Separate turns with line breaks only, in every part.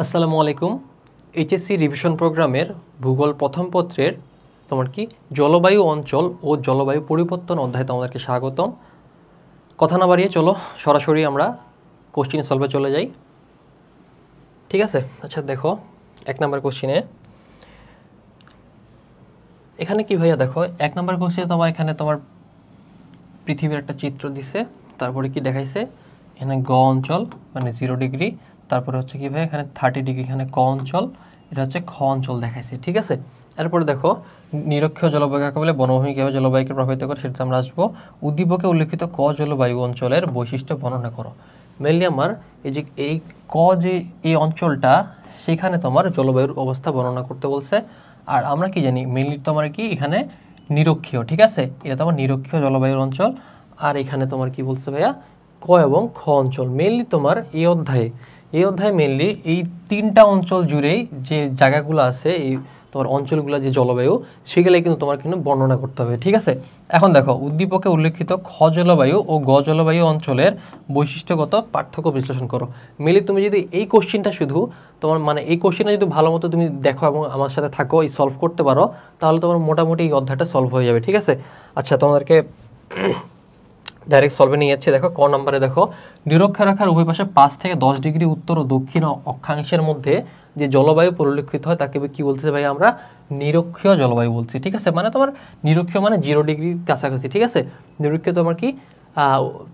আসসালামু আলাইকুম। HSC revision প্রোগ্রামের ভূগোল প্রথম পত্রের তোমার কি জলবায়ু অঞ্চল ও জলবায়ু পরিবর্তন অধ্যায়ে তোমাদেরকে স্বাগতম। কথা না বাড়িয়ে চলো সরাসরি আমরা কোশ্চিন সলভে চলে যাই। ঠিক আছে, আচ্ছা দেখো 1 নম্বর কোশ্চিনে এখানে কি ভাইয়া দেখো 1 নম্বর কোশ্চিনে তোমার পৃথিবীর একটা চিত্র দিছে, তারপরে কি দেখাইছে এখানে গ অঞ্চল মানে 0 ডিগ্রি, তারপরে হচ্ছে কি ভাই এখানে 30 ডিগ্রি, এখানে ক অঞ্চল, এটা হচ্ছে খ অঞ্চল দেখাইছে। ঠিক আছে, এরপরে দেখো নিরক্ষীয় জলবায়ু কাকে বলে, বনভূমি কীভাবে জলবায়ুকে প্রভাবিত করে সেটা আমরা আসবো। উদ্দীপকে উল্লেখিত ক জলবায়ু অঞ্চলের বৈশিষ্ট্য বর্ণনা করো। মেনলি আমার এই ক যে এই অঞ্চলটা সেখানে তোমার জলবায়ুর অবস্থা বর্ণনা করতে বলছে। আর আমরা কি জানি মেনলি তোমার কি এখানে নিরক্ষীয়, ঠিক আছে, এটা তোমার নিরক্ষীয় জলবায়ুর অঞ্চল। আর এখানে তোমার কি বলছে ভাইয়া ক এবং খ অঞ্চল। মেনলি তোমার এই অধ্যায়ে মেনলি এই 3টা অঞ্চল জুড়েই যে জায়গাগুলো আছে, এই তোমার অঞ্চলগুলো যে জলবায়ু সেগুলাই কিন্তু তোমার কিন্তু বর্ণনা করতে হবে। ঠিক আছে, এখন দেখো উদ্দীপকে উল্লেখিত খ জলবায়ু ও গ জলবায়ু অঞ্চলের বৈশিষ্ট্যগত পার্থক্য বিশ্লেষণ করো। মেনলি তুমি যদি এই কোশ্চিনটা শুধু তোমার মানে এই কোশ্চিনটা যদি ভালো মতো তুমি দেখো এবং আমার সাথে থাকো, এই সলভ করতে পারো, তাহলে তোমার মোটামুটি এই অধ্যায়টা সলভ হয়ে যাবে। ঠিক আছে, আচ্ছা তোমাদেরকে ডাইরেক্ট সলভে নিয়ে যাচ্ছে। দেখো ক নম্বরে দেখো নিরক্ষরেখার উভয় পাশে 5 থেকে 10 ডিগ্রি উত্তর ও দক্ষিণ অক্ষাংশের মধ্যে যে জলবায়ু পরিলক্ষিত হয় তাকে কি বলতেছে ভাই আমরা নিরক্ষীয় জলবায়ু বলছি। ঠিক আছে, মানে তোমার নিরক্ষীয় মানে 0 ডিগ্রির কাছাকাছি। ঠিক আছে, নিরক্ষীয় তোমার কি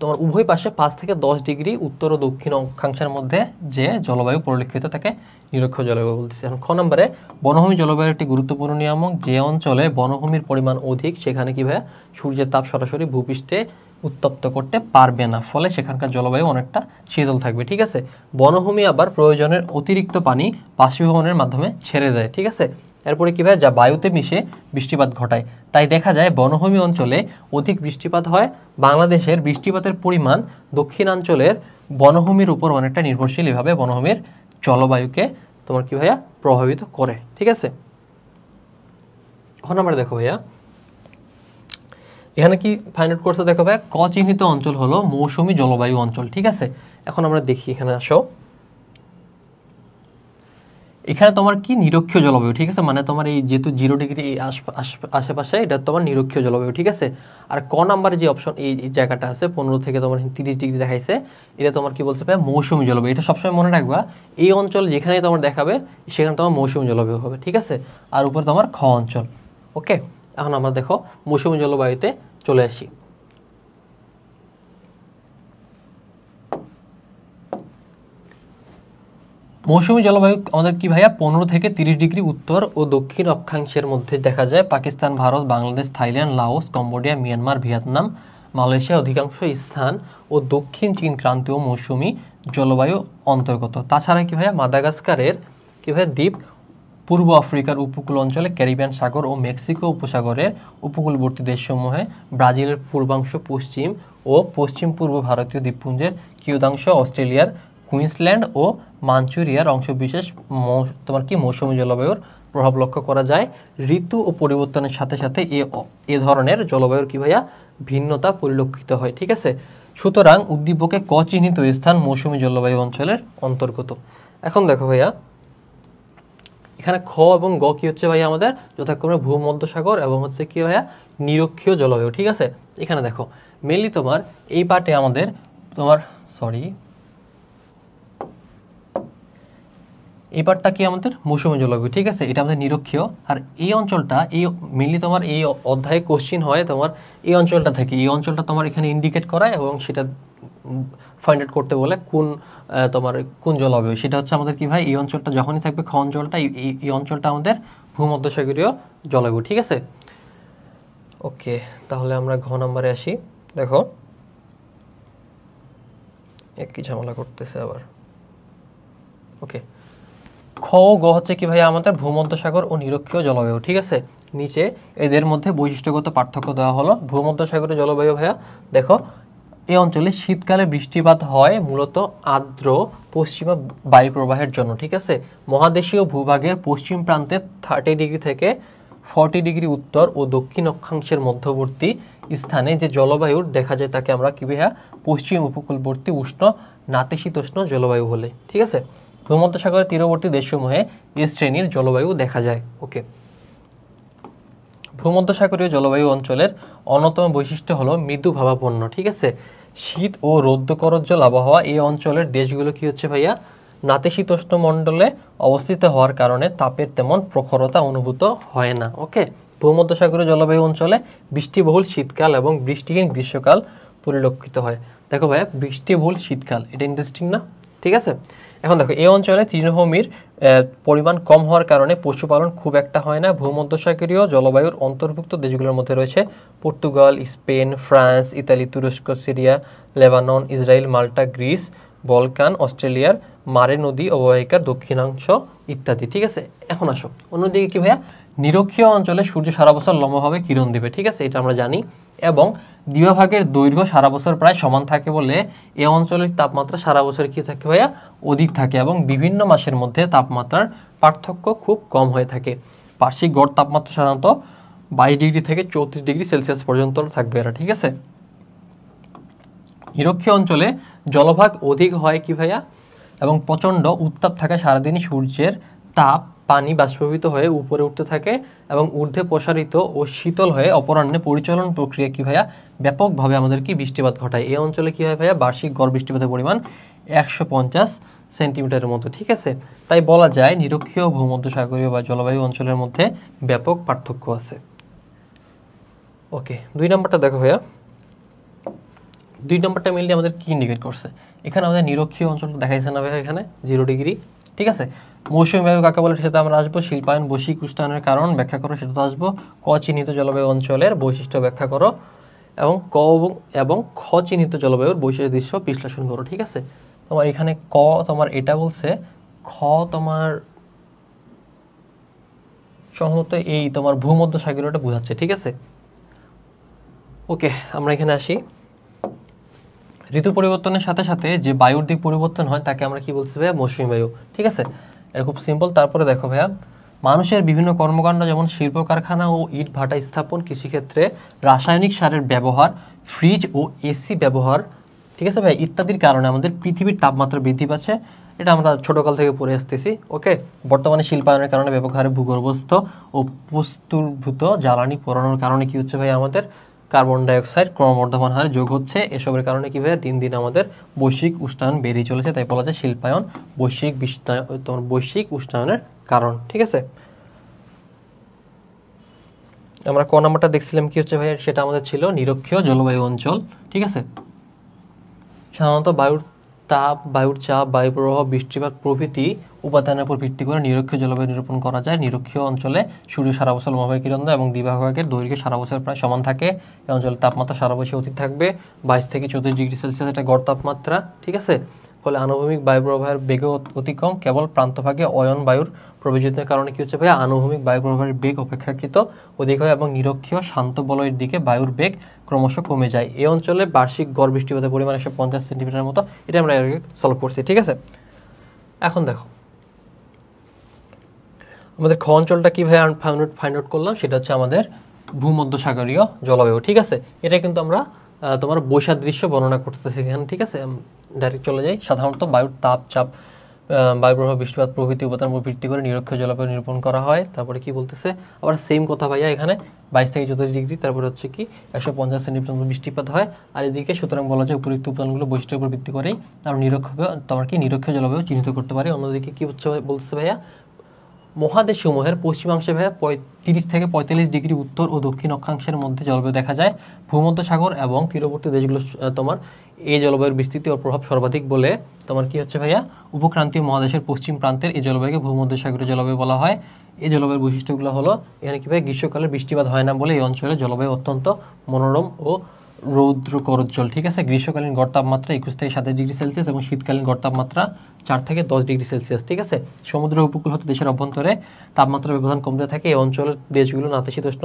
তোমার উভয় পাশে 5 থেকে 10 ডিগ্রি উত্তর ও দক্ষিণ অক্ষাংশের মধ্যে যে জলবায়ু পরিলক্ষিত তাকে নিরক্ষীয় জলবায়ু বলতেছে। এখন খ নম্বরে বনভূমি জলবায়ুর একটি গুরুত্বপূর্ণ নিয়ামক, যে অঞ্চলে বনভূমির পরিমাণ অধিক সেখানে কি ভাই সূর্যের তাপ সরাসরি ভূপৃষ্ঠে উত্তপ্ত করতে পারবে না, ফলে সেখানকার জলবায়ু অনেকটা শীতল থাকবে। ঠিক আছে, বনভূমি আবার প্রয়োজনের অতিরিক্ত পানি বাষ্পীভবনের মাধ্যমে ছেড়ে দেয়। ঠিক আছে, এরপরে কী হয় যা বায়ুতে মিশে বৃষ্টিপাত ঘটায়, তাই দেখা যায় বনভূমি অঞ্চলে অধিক বৃষ্টিপাত হয়। বাংলাদেশের বৃষ্টিপাতের পরিমাণ দক্ষিণাঞ্চলের বনভূমির উপর অনেকটা নির্ভরশীল, এভাবে বনভূমির জলবায়ুকে তোমার কি ভাইয়া প্রভাবিত করে। ঠিক আছে, এখন আমরা দেখো ভাইয়া এখানে কি ফাইন্ড আউট করছে, দেখো ভাই ক চিহ্নিত অঞ্চল হলো মৌসুমী জলবায়ু অঞ্চল। ঠিক আছে, এখন আমরা দেখি এখানে আসো, এখানে তোমার কি নিরক্ষীয় জলবায়ু। ঠিক আছে, মানে তোমার এই যেহেতু 0 ডিগ্রি আশেপাশে এটা তোমার নিরক্ষীয় জলবায়ু। ঠিক আছে, আর ক নাম্বারে যে অপশন এই জায়গাটা আছে 15 থেকে তোমার 30 ডিগ্রি দেখাইছে, এটা তোমার কি বলছে ভাই মৌসুমী জলবায়ু। এটা সবসময় মনে রাখবা, এই অঞ্চল যেখানে তোমার দেখাবে সেখানে তোমার মৌসুমী জলবায়ু হবে। ঠিক আছে, আর উপরে তোমার খ অঞ্চল। ওকে, এখন আমরা দেখো মৌসুমী জলবায়ুতে চলে আসি। মৌসুমী জলবায়ু আমাদের কি ভাইয়া 15 থেকে 30 ডিগ্রি উত্তর ও দক্ষিণ অক্ষাংশের মধ্যে দেখা যায় Pakistan, Bharat, Bangladesh, Thailand, Laos, Cambodia, Myanmar, Vietnam, মালয়েশিয়ার অধিকাংশ স্থান ও দক্ষিণ চীন ক্রান্তীয় মৌসুমী জলবায়ু অন্তর্গত। তাছাড়া কি ভাইয়া মাদাগাস্কারের কি ভাইয়া দ্বীপ, পূর্ব আফ্রিকার উপকূল অঞ্চলে, ক্যারিবিয়ান সাগর ও মেক্সিকো উপসাগরের উপকূলবর্তী দেশসমূহে, ব্রাজিলের পূর্বাংশ, পশ্চিম ও পশ্চিম পূর্ব ভারতীয় দ্বীপপুঞ্জের কিয়দাংশ, অস্ট্রেলিয়ার কুইন্সল্যান্ড ও মাঞ্চুরিয়ার অংশবিশেষ তোমার কি মৌসুমী জলবায়ুর প্রভাব লক্ষ্য করা যায়। ঋতু ও পরিবর্তনের সাথে সাথে এ ধরনের জলবায়ুর কি ভাইয়া ভিন্নতা পরিলক্ষিত হয়। ঠিক আছে, সুতরাং উদ্দীপকে ক চিহ্নিত স্থান মৌসুমী জলবায়ু অঞ্চলের অন্তর্গত। এখন দেখো ভাইয়া এখানে খ এবং গ কি হচ্ছে ভাইয়া আমাদের যথাক্রমে ভূমধ্যসাগর এবং হচ্ছে কি ভাইয়া নিরক্ষীয় জলবায়ু। ঠিক আছে, এখানে দেখো মেনলি তোমার এই পার্টে আমাদের তোমার এই পার্টটা কি আমাদের মৌসুমী জলবায়ু। ঠিক আছে, এটা আমাদের নিরক্ষীয়। আর এই অঞ্চলটা এই মেনলি তোমার এই অধ্যায়ে কোশ্চিন হয় তোমার এই অঞ্চলটা থেকে, এই অঞ্চলটা তোমার এখানে ইন্ডিকেট করায় এবং সেটা ফাইন্ড আউট করতে বলে তোমার কোন জলবায়ু, সেটা হচ্ছে আমাদের কি ভাই এই অঞ্চলটা যখনই থাকবে খ অঞ্চলটা, এই অঞ্চলটা আমাদের ভূমধ্যসাগরীয় জলবায়ু। ঠিক আছে, ওকে, তাহলে আমরা ঘ নম্বরে আসি। দেখো একই ঝামেলা করতেছে আবার। ওকে, খ ও গ হচ্ছে কি ভাইয়া আমাদের ভূমধ্যসাগর ও নিরক্ষীয় জলবায়ু। ঠিক আছে, নিচে এদের মধ্যে বৈশিষ্ট্যগত পার্থক্য দেওয়া হলো। ভূমধ্যসাগরের জলবায়ু ভাইয়া দেখো এই অঞ্চলে শীতকালে বৃষ্টিপাত হয় মূলত আর্দ্র পশ্চিমা বায়ু প্রবাহের জন্য। ঠিক আছে, মহাদেশীয় ভূভাগের পশ্চিম প্রান্তে 30 ডিগ্রি থেকে 40 ডিগ্রি উত্তর ও দক্ষিণ অক্ষাংশের মধ্যবর্তী স্থানে যে জলবায়ুর দেখা যায় তাকে আমরা কি ভাইয়া পশ্চিম উপকূলবর্তী উষ্ণ নাতিশীতোষ্ণ জলবায়ু বলে। ঠিক আছে, খ ভূমধ্যসাগরের তীরবর্তী দেশসমূহে এ শ্রেণীর জলবায়ু দেখা যায়। ওকে, ভূমধ্যসাগরীয় জলবায়ু অঞ্চলের অন্যতম বৈশিষ্ট্য হলো মৃদু ভাবাপন্ন। ঠিক আছে, শীত ও রৌদ্রকরজ্জ্বল আবহাওয়া এই অঞ্চলের দেশগুলো কি হচ্ছে ভাইয়া, নাতিশীতোষ্ণ মণ্ডলে অবস্থিত হওয়ার কারণে তাপের তেমন প্রখরতা অনুভূত হয় না। ওকে, ভূমধ্যসাগরীয় জলবায়ু অঞ্চলে বৃষ্টিবহুল শীতকাল এবং বৃষ্টিহীন গ্রীষ্মকাল পরিলক্ষিত হয়। দেখো ভাইয়া, বৃষ্টিবহুল শীতকাল, এটা ইন্টারেস্টিং না? ঠিক আছে, এখন দেখো এই অঞ্চলে তৃণভূমির পরিমাণ কম হওয়ার কারণে পশুপালন খুব একটা হয় না। ভূমধ্যসাগরীয় জলবায়ুর অন্তর্ভুক্ত দেশগুলোর মধ্যে রয়েছে পর্তুগাল, স্পেন, ফ্রান্স, ইতালি, তুরস্ক, সিরিয়া, লেবানন, ইসরায়েল, মাল্টা, গ্রিস, বলকান, অস্ট্রেলিয়ার মারে নদী অববাহিকার দক্ষিণাংশ ইত্যাদি। ঠিক আছে, এখন আসো অন্যদিকে কি ভাইয়া, নিরক্ষীয় অঞ্চলে সূর্য সারা বছর লম্বভাবে কিরণ দেবে। ঠিক আছে, এটা আমরা জানি, এবং দিবাভাগের দৈর্ঘ্য সারা বছর প্রায় সমান থাকে বলে এই অঞ্চলের তাপমাত্রা সারা বছর কি থাকে ভাইয়া, অধিক থাকে, এবং বিভিন্ন মাসের মধ্যে তাপমাত্রার পার্থক্য খুব কম হয়ে থাকে। বার্ষিক গড় তাপমাত্রা সাধারণত 22 ডিগ্রি থেকে 34 ডিগ্রি সেলসিয়াস পর্যন্ত থাকবে এরা। ঠিক আছে, নিরক্ষীয় অঞ্চলে জলভাগ অধিক হয় কি ভাইয়া, এবং প্রচণ্ড উত্তাপ থাকা সারাদিনই সূর্যের তাপ পানি বাষ্পীভূত হয়ে উপরে উঠতে থাকে এবং ঊর্ধ্বে প্রসারিত ও শীতল হয়ে অপরাহ্নে পরিচালন প্রক্রিয়া কি ভাইয়া ব্যাপকভাবে আমাদের কি বৃষ্টিপাত ঘটায়। এই অঞ্চলে কি হয় ভাইয়া, বার্ষিক গড় বৃষ্টিপাতের পরিমাণ 150 সেন্টিমিটারের মতো। ঠিক আছে, তাই বলা যায় নিরক্ষীয় ভূমধ্যসাগরীয় বা জলবায়ু অঞ্চলের মধ্যে ব্যাপক পার্থক্য আছে। ওকে, 2 নম্বরটা দেখো ভাইয়া, 2 নম্বরটা মিললে আমাদের কি ইন্ডিকেট করছে, এখানে আমাদের নিরক্ষীয় অঞ্চলটা দেখাইছে না ভাইয়া, এখানে 0 ডিগ্রি। ঠিক আছে, মৌসুমী বায়ু কাকে বলে সেটা আমরা আসবো, শিল্পায়ন বৈশ্বিক উষ্ণায়নের কারণ ব্যাখ্যা করো সেটা তো আসবো, ক চিহ্নিত জলবায়ু অঞ্চলের বৈশিষ্ট্য ব্যাখ্যা করো, এবং এবং খ চিহ্নিত জলবায়ুর বৈশিষ্ট্য দৃশ্য বিশ্লেষণ করো। ঠিক আছে, তোমার এখানে ক তোমার এটা বলছে, খ তোমার সম্ভবত এই তোমার ভূমধ্যসাগরীয়টা বোঝাচ্ছে। ঠিক আছে, ওকে, আমরা এখানে আসি। ঋতু পরিবর্তনের সাথে সাথে যে বায়ুর দিক পরিবর্তন হয় তাকে আমরা কি বলছি ভাইয়া, মৌসুমী বায়ু। ঠিক আছে, এটা খুব সিম্পল। তারপরে দেখো ভাইয়া, মানুষের বিভিন্ন কর্মকাণ্ড যেমন শিল্প কারখানা ও ইট ভাটা স্থাপন, কৃষিক্ষেত্রে রাসায়নিক সারের ব্যবহার, ফ্রিজ ও এসি ব্যবহার, ঠিক আছে ভাই, ইত্যাদির কারণে আমাদের পৃথিবীর তাপমাত্রা বৃদ্ধি পাচ্ছে। এটা আমরা ছোটকাল থেকে পড়ে আসতেছি। ওকে, বর্তমানে শিল্পায়নের কারণে ব্যাপক হারে ভূগর্ভস্থ ও প্রস্তুরভূত জ্বালানি পোড়ানোর কারণে কি হচ্ছে ভাই, আমাদের কার্বন ডাইঅক্সাইড ক্রমবর্ধমান হারে যোগ হচ্ছে। এসবের কারণে কি ভাইয়া, দিন দিন আমাদের বৈশ্বিক উষ্ণায়ন বেড়েই চলেছে। তাই বলা যায় শিল্পায়ন বৈশ্বিক উষ্ণায়নের কারণ। ঠিক আছে, আমরা ক নাম্বারটা দেখছিলাম কি হচ্ছে ভাইয়া, সেটা আমাদের ছিল নিরক্ষীয় জলবায়ু অঞ্চল। ঠিক আছে, সাধারণত বায়ুর তাপ, বায়ুর চাপ, বায়ু প্রবাহ, বৃষ্টিপাত প্রভৃতি উপাদানের উপর ভিত্তি করে নিরক্ষীয় জলবায়ু নিরূপণ করা যায়। নিরক্ষীয় অঞ্চলে সূর্য সারা বছর লম্বভাবে কিরণ দেয় এবং দিবাভাগের দৈর্ঘ্য সারা বছর প্রায় সমান থাকে। এই অঞ্চলের তাপমাত্রা সারা বছর অধিক থাকবে 22 থেকে 34 ডিগ্রি সেলসিয়াস, এটা গড় তাপমাত্রা। ঠিক আছে, ফলে আনুভূমিক বায়ু প্রবাহের বেগ অতি কম, কেবল প্রান্তভাগে অয়ন বায়ুর প্রবেশনের কারণে কি হচ্ছে ভাইয়া, আনুভূমিক বায়ু প্রবাহের বেগ অপেক্ষাকৃত অধিক হয় এবং নিরক্ষীয় শান্ত বলয়ের দিকে বায়ুর বেগ ক্রমশ কমে যায়। এই অঞ্চলে বার্ষিক গড় বৃষ্টিপাতের পরিমাণ 150 সেন্টিমিটারের মতো। এটা আমরা আগে সলভ করছি। ঠিক আছে, এখন দেখো আমাদের খ অঞ্চলটা কি ভাই ফাইন্ড আউট করলাম, সেটা হচ্ছে আমাদের ভূমধ্যসাগরীয় জলবায়ু। ঠিক আছে, এটা কিন্তু আমরা তোমার বৈসাদৃশ্য বর্ণনা করতেছি এখানে। ঠিক আছে, ডাইরেক্ট চলে যাই। সাধারণত বায়ুর তাপ, চাপ, বায়ু প্রবাহ, বৃষ্টিপাত প্রভৃতি উপাদানের উপর ভিত্তি করে নিরক্ষীয় জলবায়ু নিরূপণ করা হয়। তারপরে কি বলতেছে, আবার সেম কথা ভাইয়া, এখানে 22 থেকে 34 ডিগ্রি, তারপরে হচ্ছে কি 150 সেন্টিমিটার বৃষ্টিপাত হয়। আর এদিকে সুতরাং বলা যায় উপযুক্ত উপাদানগুলো বৈশিষ্ট্যের উপর ভিত্তি করেই আমরা নিরক্ষীয় জলবায়ু চিহ্নিত করতে পারি। অন্যদিকে কি হচ্ছে বলতেছে ভাইয়া, মহাদেশসমূহের পশ্চিমাংশে ভাইয়া 30 থেকে 45 ডিগ্রি উত্তর ও দক্ষিণ অক্ষাংশের মধ্যে জলবায়ু দেখা যায়। ভূমধ্যসাগর এবং তীরবর্তী দেশগুলো তোমার এই জলবায়ুর বিস্তৃতি ও প্রভাব সর্বাধিক বলে তোমার কি হচ্ছে ভাইয়া, উপক্রান্তীয় মহাদেশের পশ্চিম প্রান্তের এই জলবায়ুকে ভূমধ্যসাগরীয় জলবায়ু বলা হয়। এই জলবায়ুর বৈশিষ্ট্যগুলো হলো, এখানে কি ভাই, গ্রীষ্মকালে বৃষ্টিপাত হয় না বলে এই অঞ্চলে জলবায়ু অত্যন্ত মনোরম ও রৌদ্রকরজ্জ্বল। ঠিক আছে, গ্রীষ্মকালীন গড় তাপমাত্রা 21 থেকে 27 ডিগ্রি সেলসিয়াস এবং শীতকালীন গড় তাপমাত্রা 4 থেকে 10 ডিগ্রি সেলসিয়াস। ঠিক আছে, সমুদ্র উপকূল হতে দেশের অভ্যন্তরে তাপমাত্রার ব্যবধান কমতে থাকে। এই অঞ্চলের দেশগুলো নাতিশীতোষ্ণ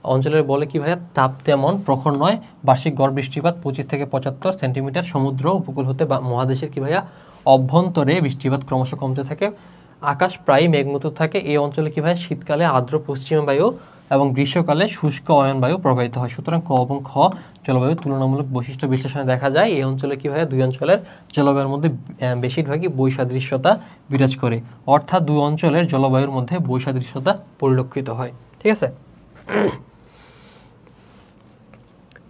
অঞ্চলের বলে কি ভাইয়া, তাপ তেমন প্রখর নয়। বার্ষিক গড় বৃষ্টিপাত 25 থেকে 75 সেন্টিমিটার। সমুদ্র উপকূল হতে মহাদেশের কি ভাইয়া, অভ্যন্তরে বৃষ্টিপাত ক্রমশ কমতে থাকে। আকাশ প্রায় মেঘমুক্ত থাকে। এই অঞ্চলে কি ভাইয়া, শীতকালে আর্দ্র পশ্চিমা বায়ু এবং গ্রীষ্মকালে শুষ্ক অয়ন বায়ু প্রবাহিত হয়। সুতরাং ক এবং খ জলবায়ু তুলনামূলক বৈশিষ্ট্য বিশ্লেষণে দেখা যায় এই অঞ্চলে কি হয়, দুই অঞ্চলের জলবায়ুর মধ্যে বেশিরভাগই বৈসাদৃশ্যতা বিরাজ করে, অর্থাৎ দুই অঞ্চলের জলবায়ুর মধ্যে বৈসাদৃশ্যতা পরিলক্ষিত হয়। ঠিক আছে,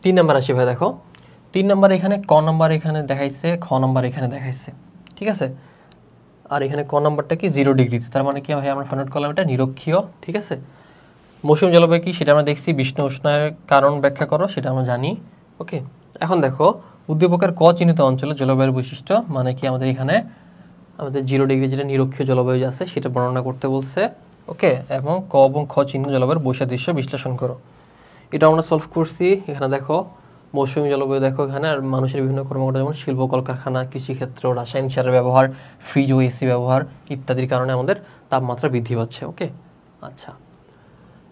3 নম্বর আসি ভাই। দেখো 3 নম্বর এখানে, ক নম্বর এখানে দেখাইছে, খ নম্বর এখানে দেখাইছে। ঠিক আছে, আর এখানে ক নম্বরটা কি 0 ডিগ্রিতে, তার মানে কি ভাই আমরা ফাইন্ড আউট করলাম এটা নিরক্ষীয়। ঠিক আছে, মৌসুমী জলবায়ু কি সেটা আমরা দেখছি, বিষ্ণু উষ্ণায়নের কারণ ব্যাখ্যা করো সেটা আমরা জানি। ওকে, এখন দেখো উদ্দীপকের ক চিহ্নিত অঞ্চলে জলবায়ুর বৈশিষ্ট্য মানে কি, আমাদের এখানে আমাদের 0 ডিগ্রি যেটা নিরক্ষীয় জলবায়ু আছে সেটা বর্ণনা করতে বলছে। ওকে, এবং ক এবং খ চিহ্ন জলবায়ুর বৈসাদৃশ্য বিশ্লেষণ করো, এটা আমরা সলভ করছি। এখানে দেখো মৌসুমী জলবায়ু দেখো এখানে, আর মানুষের বিভিন্ন কর্মকাণ্ড যেমন শিল্প কলকারখানা, কৃষিক্ষেত্র, রাসায়নিক সারের ব্যবহার, ফ্রিজ ও এসি ব্যবহার ইত্যাদির কারণে আমাদের তাপমাত্রা বৃদ্ধি পাচ্ছে। ওকে, আচ্ছা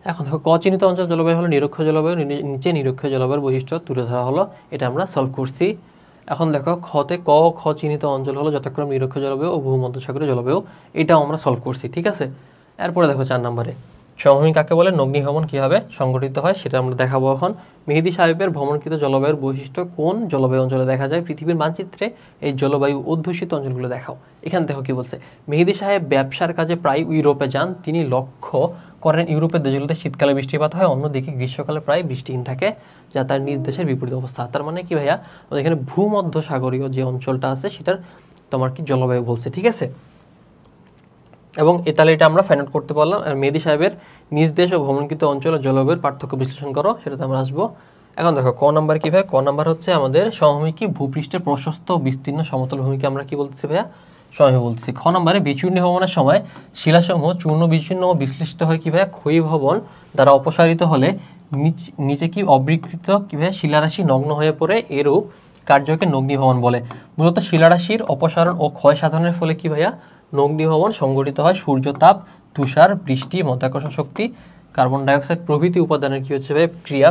এখন দেখো ক চিহ্নিত অঞ্চল জলবায়ু হলো নিরক্ষীয় জলবায়ু, নিচে নিরক্ষীয় জলবায়ুর বৈশিষ্ট্য তুলে ধরা হলো, এটা আমরা সলভ করছি। এখন দেখো খতে ক খ চিহ্নিত অঞ্চল হলো যথাক্রমে নিরক্ষীয় জলবায়ু ও ভূমধ্যসাগরীয় জলবায়ু, এটাও আমরা সলভ করছি। ঠিক আছে, এরপরে দেখো 4 নম্বরে সমভূমি কাকে বলে, নগ্নিভ্রমণ কীভাবে সংগঠিত হয় সেটা আমরা দেখাবো। এখন মেহেদী সাহেবের ভ্রমণকৃত জলবায়ুর বৈশিষ্ট্য কোন জলবায়ু অঞ্চলে দেখা যায়, পৃথিবীর মানচিত্রে এই জলবায়ু অধ্যুষিত অঞ্চলগুলো দেখাও। এখানে দেখো কি বলছে, মেহেদী সাহেব ব্যবসার কাজে প্রায় ইউরোপে যান, তিনি লক্ষ্য করেন ইউরোপের দেশগুলোতে শীতকালে বৃষ্টিপাত হয়, অন্যদিকে গ্রীষ্মকালে প্রায় বৃষ্টিহীন থাকে, যা তার নিজ দেশের বিপরীত অবস্থা। তার মানে কি ভাইয়া, আমাদের এখানে ভূমধ্যসাগরীয় যে অঞ্চলটা আছে সেটার তোমার কি জলবায়ু বলছে। ঠিক আছে, এবং তাহলে এটা আমরা ফাইন্ড আউট করতে পারলাম। আর মেহেদী সাহেবের নিজ দেশ ও ভ্রমণকৃত অঞ্চল ও জলবায়ুর পার্থক্য বিশ্লেষণ করো, সেটাতে আমরা আসবো। এখন দেখো ক নাম্বার কি ভাই, ক নাম্বার হচ্ছে আমাদের সমভূমি কি, ভূপৃষ্ঠের প্রশস্ত বিস্তীর্ণ সমতল ভূমিকে আমরা কি বলতেছি ভাইয়া, সমভূমি বলতেছি। খ নম্বরে বিচূর্ণী ভবনের সময় শিলাসমূহ চূর্ণ বিচূর্ণ ও বিশ্লিষ্ট হয় কি ভাইয়া, ক্ষয়ী ভবন দ্বারা অপসারিত হলে নিচে কি অবিকৃত কি ভাইয়া শিলারাশি নগ্ন হয়ে পড়ে, এরূপ কার্যকে নগ্নিভবন বলে। মূলত শিলারাশির অপসারণ ও ক্ষয় সাধনের ফলে কি ভাইয়া নগ্নিভবন সংঘটিত হয়। সূর্যতাপ, তুষার, বৃষ্টি, মাধ্যাকর্ষণ শক্তি, কার্বন ডাইঅক্সাইড প্রভৃতি উপাদানের কি হচ্ছে ভাই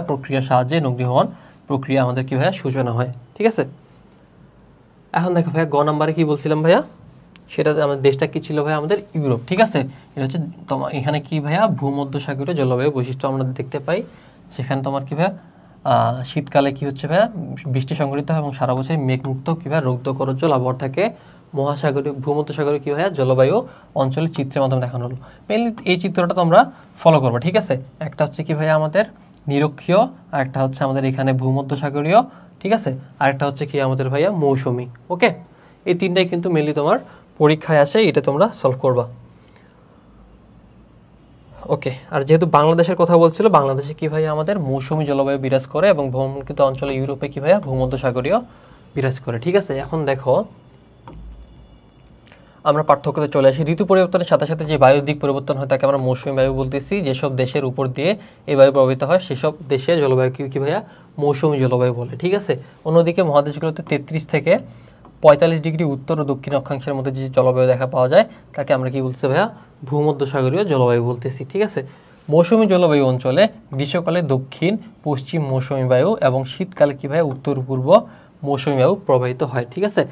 প্রক্রিয়ার সাহায্যে নগ্নিভবন প্রক্রিয়া আমাদের কি ভাইয়া সূচনা হয়। ঠিক আছে, এখন দেখো ভাইয়া গ নাম্বারে কি বলছিলাম ভাইয়া, সেটাতে আমাদের দেশটা কি ছিল ভাইয়া, আমাদের ইউরোপ। ঠিক আছে, এটা হচ্ছে তোমার এখানে কি ভাইয়া ভূমধ্যসাগরীয় জলবায়ু বৈশিষ্ট্য আমরা দেখতে পাই। সেখানে তোমার কি ভাইয়া শীতকালে কি হচ্ছে ভাইয়া বৃষ্টি সংঘটিত হয় এবং সারা বছর মেঘমুক্ত কি ভাইয়া রৌদ্র করজ্জ্বল আবহাওয়া থাকে। মহাসাগরীয় ভূমধ্যসাগরীয় কি ভাইয়া জলবায়ু অঞ্চলের চিত্রের মাধ্যমে দেখানো হলো। মেনলি এই চিত্রটা তোমরা ফলো করবো। ঠিক আছে, একটা হচ্ছে কি ভাইয়া আমাদের নিরক্ষীয়, আর একটা হচ্ছে আমাদের এখানে ভূমধ্যসাগরীয়। ঠিক আছে, আরেকটা হচ্ছে কি আমাদের ভাইয়া মৌসুমী। ওকে, এই তিনটাই কিন্তু মেনলি তোমার পরীক্ষায় আসে, এটা তোমরা সলভ করবা। ওকে, আর যেহেতু বাংলাদেশের কথা বলছিল, বাংলাদেশে কি ভাইয়া আমাদের মৌসুমী জলবায়ু বিরাজ করে এবং ভ্রমণকৃত অঞ্চলে ইউরোপে কি ভাইয়া ভূমধ্যসাগরীয় বিরাজ করে। ঠিক আছে, এখন দেখো আমরা পার্থক্যতে চলে আসি। ঋতু পরিবর্তনের সাথে সাথে যে বায়ুর দিক পরিবর্তন হয় তাকে আমরা মৌসুমী বায়ু বলতেছি। যেসব দেশের উপর দিয়ে এই বায়ু প্রবাহিত হয় সেসব দেশের জলবায়ু কি ভাইয়া মৌসুমী জলবায়ু বলে। ঠিক আছে, অন্যদিকে মহাদেশগুলোতে 33 থেকে 45 ডিগ্রি উত্তর ও দক্ষিণ অক্ষাংশের মধ্যে যে জলবায়ু দেখা পাওয়া যায় তাকে আমরা কি বলছি ভাইয়া ভূমধ্যসাগরীয় জলবায়ু বলতেছি। ঠিক আছে, মৌসুমী জলবায়ু অঞ্চলে গ্রীষ্মকালে দক্ষিণ পশ্চিম মৌসুমী বায়ু এবং শীতকালে কি ভাইয়া উত্তর পূর্ব মৌসুমী বায়ু প্রবাহিত হয়। ঠিক আছে,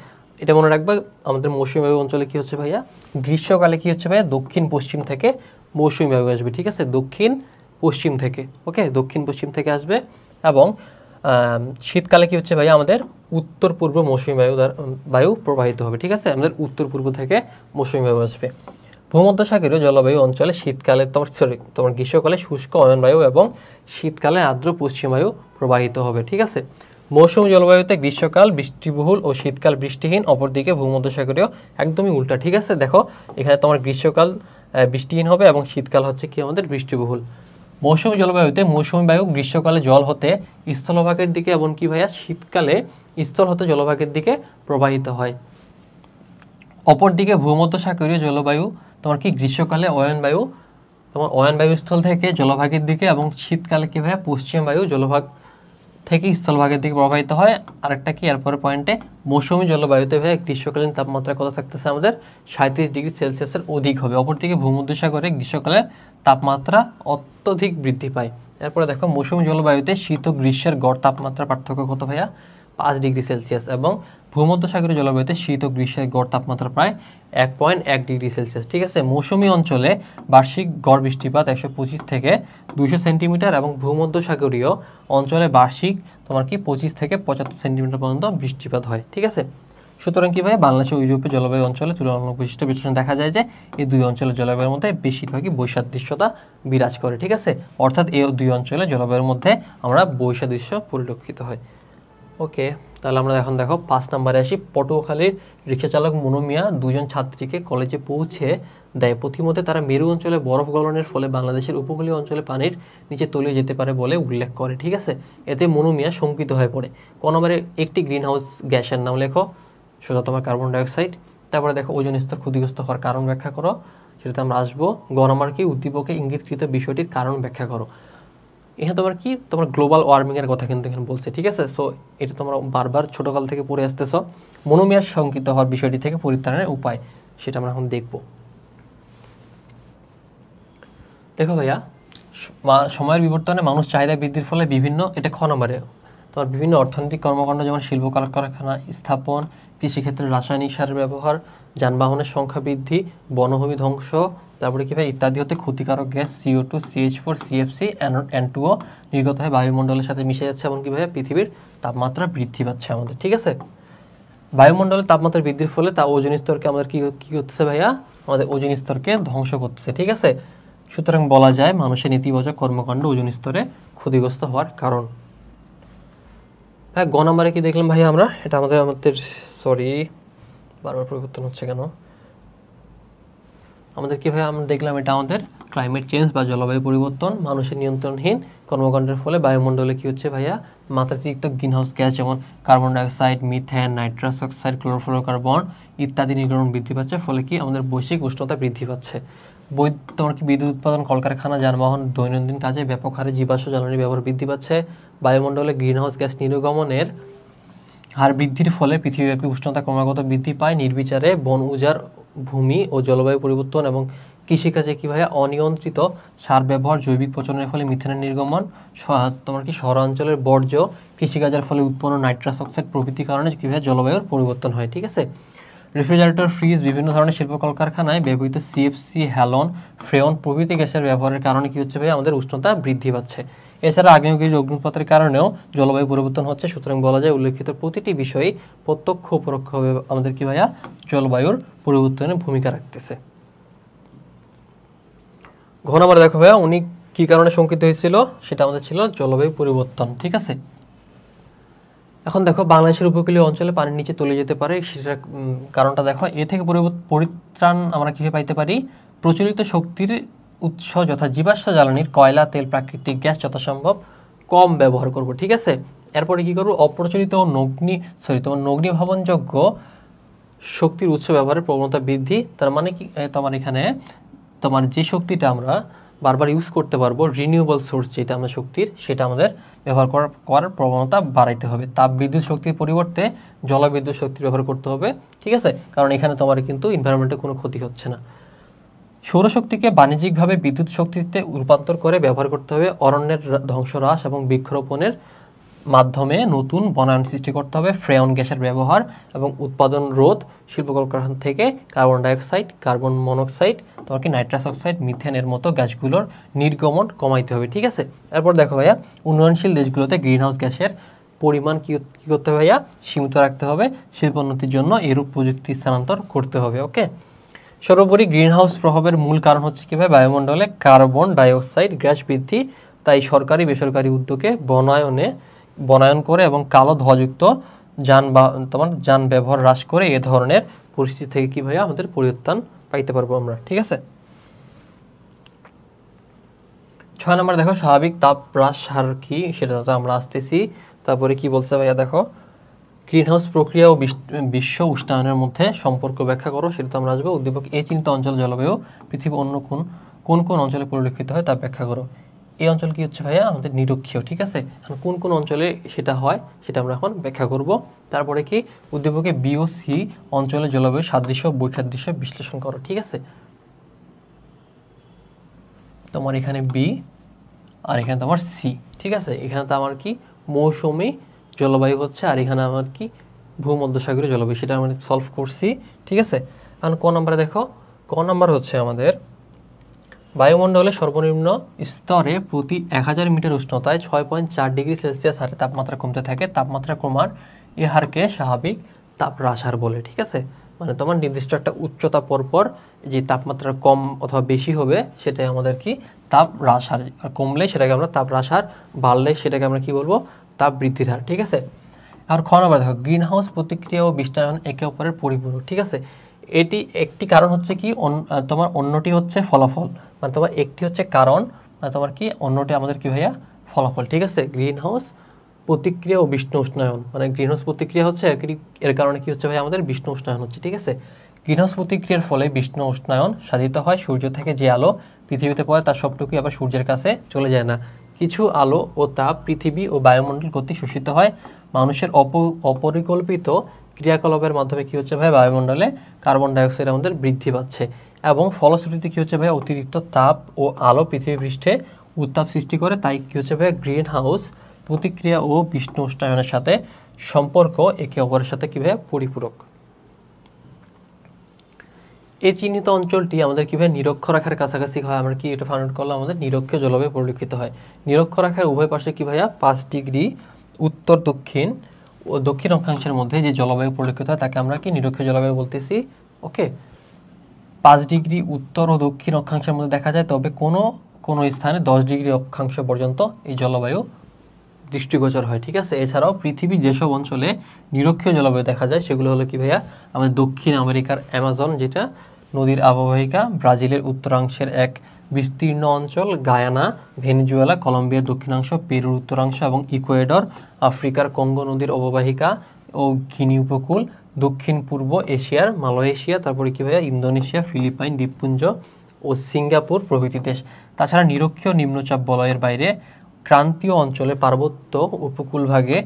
এটা মনে রাখবা, আমাদের মৌসুমী বায়ু অঞ্চলে কি হচ্ছে ভাইয়া গ্রীষ্মকালে কি হচ্ছে ভাইয়া দক্ষিণ পশ্চিম থেকে মৌসুমী বায়ু আসবে। ঠিক আছে, দক্ষিণ পশ্চিম থেকে, ওকে দক্ষিণ পশ্চিম থেকে আসবে। এবং শীতকালে কি হচ্ছে ভাইয়া আমাদের উত্তর পূর্ব মৌসুমী বায়ু প্রবাহিত হবে। ঠিক আছে, আমাদের উত্তর পূর্ব থেকে মৌসুমী বায়ু আসবে। ভূমধ্যসাগরীয় জলবায়ু অঞ্চলে শীতকালে তোমার গ্রীষ্মকালে শুষ্ক অয়ন বায়ু এবং শীতকালে আর্দ্র পশ্চিম বায়ু প্রবাহিত হবে। ঠিক আছে, মৌসুমী জলবায়ুতে গ্রীষ্মকাল বৃষ্টিবহুল ও শীতকাল বৃষ্টিহীন, অপরদিকে ভূমধ্যসাগরীয় একদমই উল্টা। ঠিক আছে, দেখো এখানে তোমার গ্রীষ্মকাল বৃষ্টিহীন হবে এবং শীতকাল হচ্ছে কি আমাদের বৃষ্টিবহুল। মৌসুমী জলবায়ুতে মৌসুমী বায়ু গ্রীষ্মকালে জল হতে স্থলভাগের দিকে এবং কি ভাইয়া শীতকালে স্থল হতে জলভাগের দিকে প্রবাহিত হয়। অপরদিকে ভূমধ্যসাগরীয় জলবায়ু তোমার কি গ্রীষ্মকালে অয়ন বায়ু স্থল থেকে জলভাগের দিকে এবং শীতকালে কি ভাইয়া পশ্চিম বায়ু জলভাগ থেকে স্থলভাগের দিকে প্রবাহিত হয়। আরেকটা কি এরপরে পয়েন্টে মৌসুমী জলবায়ুতে ভাইয়া গ্রীষ্মকালীন তাপমাত্রা কত থাকতেছে আমাদের 37 ডিগ্রি সেলসিয়াসের অধিক হবে। অপরদিকে ভূমধ্যসাগরে গ্রীষ্মকালে তাপমাত্রা অত্যধিক বৃদ্ধি পায়। এরপরে দেখো মৌসুমী জলবায়ুতে শীত ও গ্রীষ্মের গড় তাপমাত্রা পার্থক্য কত ভাইয়া 5 ডিগ্রি সেলসিয়াস এবং ভূমধ্যসাগরীয় জলবায়ুতে শীত ও গ্রীষ্মের গড় তাপমাত্রা প্রায় 1.1 ডিগ্রি সেলসিয়াস। ঠিক আছে, মৌসুমী অঞ্চলে বার্ষিক গড় বৃষ্টিপাত 125 থেকে 200 সেন্টিমিটার এবং ভূমধ্যসাগরীয় অঞ্চলে বার্ষিক তোমার কি 25 থেকে 75 সেন্টিমিটার পর্যন্ত বৃষ্টিপাত হয়। ঠিক আছে, সুতরাং কীভাবে বাংলাদেশ ও ইউরোপীয় জলবায়ু অঞ্চলে তুলনামূলক বৈশিষ্ট্য বিশ্লেষণ দেখা যায় যে এই দুই অঞ্চলের জলবায়ুর মধ্যে বেশিরভাগই বৈসাদৃশ্যতা বিরাজ করে। ঠিক আছে, অর্থাৎ এই দুই অঞ্চলের জলবায়ুর মধ্যে আমরা বৈসাদৃশ্য পরিলক্ষিত হয়। ওকে, তাহলে আমরা এখন দেখো 5 নম্বরে আসি। পটুয়াখালীর রিক্সাচালক মনু মিয়া দুজন ছাত্রীকে কলেজে পৌঁছে দেয়। প্রতিমধ্যে তারা মেরু অঞ্চলে বরফ গলনের ফলে বাংলাদেশের উপকূলীয় অঞ্চলে পানির নিচে তলিয়ে যেতে পারে বলে উল্লেখ করে। ঠিক আছে, এতে মনু মিয়া শঙ্কিত হয়ে পড়ে। ক নম্বরে একটি গ্রিন হাউস গ্যাসের নাম লেখো, সোজা তোমার কার্বন ডাইঅক্সাইড। তারপরে দেখো ওজোন স্তর ক্ষতিগ্রস্ত হওয়ার কারণ ব্যাখ্যা করো, সেটাতে আমরা আসবো। গ নম্বর কি উদ্দীপকে ইঙ্গিতকৃত বিষয়টির কারণ ব্যাখ্যা করো। এখানে তোমার কি তোমার গ্লোবাল ওয়ার্মিংয়ের কথা কিন্তু এখানে বলছে। ঠিক আছে, সো এটা তোমরা বারবার ছোটোকাল থেকে পড়ে আসতেছ। মনু মিয়ার শঙ্কিত হওয়ার বিষয়টি থেকে পরিত্রাণের উপায়, সেটা আমরা এখন দেখব। দেখো ভাইয়া, সময়ের বিবর্তনে মানুষ চাহিদা বৃদ্ধির ফলে বিভিন্ন, এটা খ নম্বরে তোমার বিভিন্ন অর্থনৈতিক কর্মকাণ্ড যেমন শিল্প কলকারখানা স্থাপন, কৃষিক্ষেত্রে রাসায়নিক সারের ব্যবহার, যানবাহনের সংখ্যা বৃদ্ধি, বনভূমি ধ্বংস, তারপরে কীভাবে ইত্যাদি হতে ক্ষতিকারক gas CO2, CH4, CFC, N2O নির্গত হয়ে বায়ুমণ্ডলের সাথে মিশে যাচ্ছে, এবং কীভাবে পৃথিবীর তাপমাত্রা বৃদ্ধি পাচ্ছে আমাদের। ঠিক আছে, বায়ুমণ্ডলের তাপমাত্রা বৃদ্ধির ফলে তা ওজোন স্তরকে আমাদের কী করতেছে ভাইয়া, আমাদের ওজোন স্তরকে ধ্বংস করতেছে। ঠিক আছে, সুতরাং বলা যায় মানুষের নেতিবাচক কর্মকাণ্ড ওজোন স্তরে ক্ষতিগ্রস্ত হওয়ার কারণ। হ্যাঁ, গ নম্বরে কি দেখলাম ভাইয়া আমরা, এটা আমাদের সরি বারবার পরিবর্তন হচ্ছে কেন, আমাদের কী ভাইয়া আমরা দেখলাম এটা আমাদের ক্লাইমেট চেঞ্জ বা জলবায়ু পরিবর্তন, মানুষের নিয়ন্ত্রণহীন কর্মকাণ্ডের ফলে বায়ুমণ্ডলে কী হচ্ছে ভাইয়া, মাত্রাতিরিক্ত গ্রিনহাউস গ্যাস যেমন carbon dioxide, methane, nitrous oxide, chlorofluorocarbon ইত্যাদি নির্গমন বৃদ্ধি পাচ্ছে, ফলে কি আমাদের বৈশ্বিক উষ্ণতা বৃদ্ধি পাচ্ছে। তোমার কি বিদ্যুৎ উৎপাদন, কলকারখানা, যানবাহন, দৈনন্দিন কাজে ব্যাপক হারে জীবাশ্ম জ্বালানি ব্যবহার বৃদ্ধি পাচ্ছে। বায়ুমণ্ডলে গ্রিনহাউস গ্যাস নির্গমনের হার বৃদ্ধির ফলে পৃথিবীব্যাপী উষ্ণতা ক্রমাগত বৃদ্ধি পায়। নির্বিচারে বন উজাড়, ভূমি ও জলবায়ু পরিবর্তন এবং কৃষিকাজে কীভাবে অনিয়ন্ত্রিত সার ব্যবহার, জৈবিক পচনের ফলে মিথেনের নির্গমন, তোমার কি শহরাঞ্চলের বর্জ্য, কৃষিকাজের ফলে উৎপন্ন নাইট্রাস অক্সাইড প্রভৃতির কারণে কীভাবে জলবায়ুর পরিবর্তন হয়। ঠিক আছে, রেফ্রিজারেটর, ফ্রিজ, বিভিন্ন ধরনের শিল্প কলকারখানায় ব্যবহৃত CFC, হ্যালন, ফ্রেয়ন প্রভৃতি গ্যাসের ব্যবহারের কারণে কী হচ্ছে ভাই, আমাদের উষ্ণতা বৃদ্ধি পাচ্ছে। এছাড়া আগ্নেয়গিরি অগ্নুৎপাতের কারণেও জলবায়ু পরিবর্তন হচ্ছে। সুতরাং বলা যায় উল্লেখিত প্রতিটি বিষয়ই প্রত্যক্ষ ও পরোক্ষভাবে আমাদের কি ভাইয়া জলবায়ুর পরিবর্তনে ভূমিকা রাখতেছে। ঘ নম্বরে দেখো ভাইয়া, উনি কি কারণে শঙ্কিত হয়েছিল, সেটা আমাদের ছিল জলবায়ু পরিবর্তন। ঠিক আছে, এখন দেখো বাংলাদেশের উপকূলীয় অঞ্চলে পানির নিচে তলিয়ে যেতে পারে, সেটার কারণটা দেখো। এ থেকে পরিত্রাণ আমরা কীভাবে পাইতে পারি, প্রচলিত শক্তির উৎস যথা জীবাশ্ম জ্বালানির কয়লা, তেল, প্রাকৃতিক গ্যাস যথাসম্ভব কম ব্যবহার করব। ঠিক আছে, এরপরে কি করব, অপ্রচলিত ও নগ্নিভাবনযোগ্য শক্তির উৎস ব্যবহারের প্রবণতা বৃদ্ধি। তার মানে কি, তোমার এখানে তোমার যে শক্তিটা আমরা বারবার ইউজ করতে পারবো, রিনিউয়েবল সোর্স যেটা আমরা শক্তির, সেটা আমাদের ব্যবহার করার প্রবণতা বাড়াইতে হবে। তাপবিদ্যুৎ শক্তির পরিবর্তে জলবিদ্যুৎ শক্তির ব্যবহার করতে হবে। ঠিক আছে, কারণ এখানে তোমার কিন্তু এনভায়রনমেন্টে কোনো ক্ষতি হচ্ছে না। সৌরশক্তিকে বাণিজ্যিকভাবে বিদ্যুৎ শক্তিতে রূপান্তর করে ব্যবহার করতে হবে। অরণ্যের ধ্বংস হ্রাস এবং বৃক্ষরোপণের মাধ্যমে নতুন বনায়ন সৃষ্টি করতে হবে। ফ্রেয়ন গ্যাসের ব্যবহার এবং উৎপাদন রোধ, শিল্প কলকারখানা থেকে কার্বন ডাইঅক্সাইড, কার্বন মনোক্সাইড, তোমার কি নাইট্রাস অক্সাইড, মিথেনের মতো গ্যাসগুলোর নির্গমন কমাইতে হবে। ঠিক আছে, এরপর দেখো ভাইয়া, উন্নয়নশীল দেশগুলোতে গ্রিনহাউস গ্যাসের পরিমাণ কী করতে হবে ভাইয়া, সীমিত রাখতে হবে। শিল্পোন্নতির জন্য এরূপ প্রযুক্তি স্থানান্তর করতে হবে। ওকে, সর্বোপরি গ্রিনহাউস প্রভাবের মূল কারণ হচ্ছে কীভাবে বায়ুমণ্ডলে কার্বন ডাইঅক্সাইড গ্যাস বৃদ্ধি। তাই সরকারি বেসরকারি উদ্যোগে বনায়ন করে এবং কালো ধোঁয়াযুক্ত যান ব্যবহার হ্রাস করে এ ধরনের পরিস্থিতি থেকে কী ভাইয়া আমাদের পরিত্রাণ পাইতে পারবো আমরা। ঠিক আছে, 6 নম্বর দেখো, স্বাভাবিক তাপ হ্রাস হার কি, সেটা তো আমরা আসতেছি। তারপরে কি বলছে ভাইয়া দেখো, গ্রিনহাউস প্রক্রিয়া ও বিশ্ব উষ্ণায়নের মধ্যে সম্পর্ক ব্যাখ্যা করো, সেটা তো আমরা আসবো। উদ্দীপক এই চিন্তিত অঞ্চল জলবায়ু পৃথিবীর অন্য কোন কোন অঞ্চলে পরিলক্ষিত হয় তা ব্যাখ্যা করো। এই অঞ্চল কি হচ্ছে ভাইয়া, আমাদের নিরক্ষীয়। ঠিক আছে, এখন কোন কোন অঞ্চলে সেটা হয় সেটা আমরা এখন ব্যাখ্যা করব। তারপরে কি উদ্দীপকে বি ও সি অঞ্চলে জলবায়ু সাদৃশ্য বৈসাদৃশ্য বিশ্লেষণ করো। ঠিক আছে, তোমার এখানে বি আর এখানে তোমার সি। ঠিক আছে, এখানে তো আমার কি মৌসুমী জলবায়ু হচ্ছে, আর এখানে আমার কি ভূমধ্যসাগরীয় জলবায়ু, সেটা আমরা সলভ করছি। ঠিক আছে, এখন ক নম্বরে দেখো, ক নম্বর হচ্ছে আমাদের বায়ুমণ্ডলে সর্বনিম্ন স্তরে প্রতি 1000 মিটার উষ্ণতায় 6.4 ডিগ্রি সেলসিয়াস হারে তাপমাত্রা কমতে থাকে। তাপমাত্রা কমার এ হারকে স্বাভাবিক তাপ হ্রাস হার বলে। ঠিক আছে, মানে তোমার নির্দিষ্ট একটা উচ্চতা পরপর যে তাপমাত্রা কম অথবা বেশি হবে সেটাই আমাদের কি তাপ হ্রাস হার, আর কমলে সেটাকে আমরা তাপ হ্রাস হার, বাড়লে সেটাকে আমরা কি বলবো তাপ বৃদ্ধির হার। ঠিক আছে, আর খ নম্বর দেখো, গ্রিন হাউস প্রতিক্রিয়া ও বিশ্বায়ন একে অপরের পরিপূরক। ঠিক আছে, এটি একটি কারণ হচ্ছে কি তোমার অন্যটি হচ্ছে ফলাফল, মানে তোমার একটি হচ্ছে কারণ মানে তোমার কি অন্যটি আমাদের কি ভাইয়া ফলাফল। ঠিক আছে, গ্রিন হাউস প্রতিক্রিয়া ও বিষ্ণু উষ্ণায়ন, মানে গ্রিন হাউস প্রতিক্রিয়া হচ্ছে এর কারণে কি হচ্ছে ভাই আমাদের বিষ্ণু উষ্ণায়ন হচ্ছে। ঠিক আছে, গ্রিন হাউস প্রতিক্রিয়ার ফলে বিষ্ণু উষ্ণায়ন সাধিত হয়। সূর্য থেকে যে আলো পৃথিবীতে পড়ে তার সবটুকুই আবার সূর্যের কাছে চলে যায় না, কিছু আলো ও তাপ পৃথিবী ও বায়ুমণ্ডল কর্তৃক শোষিত হয়। মানুষের অপরিকল্পিত ক্রিয়াকলাপের মাধ্যমে কি হচ্ছে ভাই বায়ুমণ্ডলে কার্বন ডাইঅক্সাইড আমাদের বৃদ্ধি পাচ্ছে, এবং ফলশ্রুতিতে কি হচ্ছে ভাই অতিরিক্ত তাপ ও আলো পৃথিবী পৃষ্ঠে উত্তাপ সৃষ্টি করে। তাই কি হচ্ছে ভাই গ্রিন হাউস প্রতিক্রিয়া ও বিষ্ণু উষ্ণায়নের সাথে সম্পর্ক একে অপরের সাথে কিভাবে পরিপূরক। এই চিহ্নিত অঞ্চলটি আমাদের কিভাবে নিরক্ষরেখার কাছাকাছি হয়, আমরা কি এটা ফাইন্ড আউট করলাম, আমাদের নিরক্ষীয় জলবায়ু পরিলক্ষিত হয়। নিরক্ষরেখার উভয় পাশে কি ভাইয়া 5 ডিগ্রি উত্তর দক্ষিণ ও দক্ষিণ অক্ষাংশের মধ্যে যে জলবায়ু পরিলক্ষিত হয় তাকে আমরা কি নিরক্ষীয় জলবায়ু বলতেছি। ওকে, 5 ডিগ্রি উত্তর ও দক্ষিণ অক্ষাংশের মধ্যে দেখা যায়, তবে কোনো কোনো স্থানে 10 ডিগ্রি অক্ষাংশ পর্যন্ত এই জলবায়ু দৃষ্টিগোচর হয়। ঠিক আছে, এছাড়াও পৃথিবীর যেসব অঞ্চলে নিরক্ষীয় জলবায়ু দেখা যায় সেগুলো হলো কি ভাইয়া আমাদের দক্ষিণ আমেরিকার অ্যামাজন যেটা নদীর অববাহিকা, ব্রাজিলের উত্তরাংশের এক বিস্তীর্ণ অঞ্চল, গায়ানা, ভেনেজুয়েলা, কলম্বিয়ার দক্ষিণাংশ, পেরুর উত্তরাংশ এবং ইকুয়েডর, আফ্রিকার কঙ্গো নদীর অববাহিকা ও গিনি উপকূল, দক্ষিণ পূর্ব এশিয়ার মালয়েশিয়া, তারপরে কি ভাইয়া ইন্দোনেশিয়া, ফিলিপাইন দ্বীপপুঞ্জ ও সিঙ্গাপুর প্রভৃতি দেশ। তাছাড়া নিরক্ষীয় নিম্নচাপ বলয়ের বাইরে ক্রান্তীয় অঞ্চলে পার্বত্য উপকূলভাগে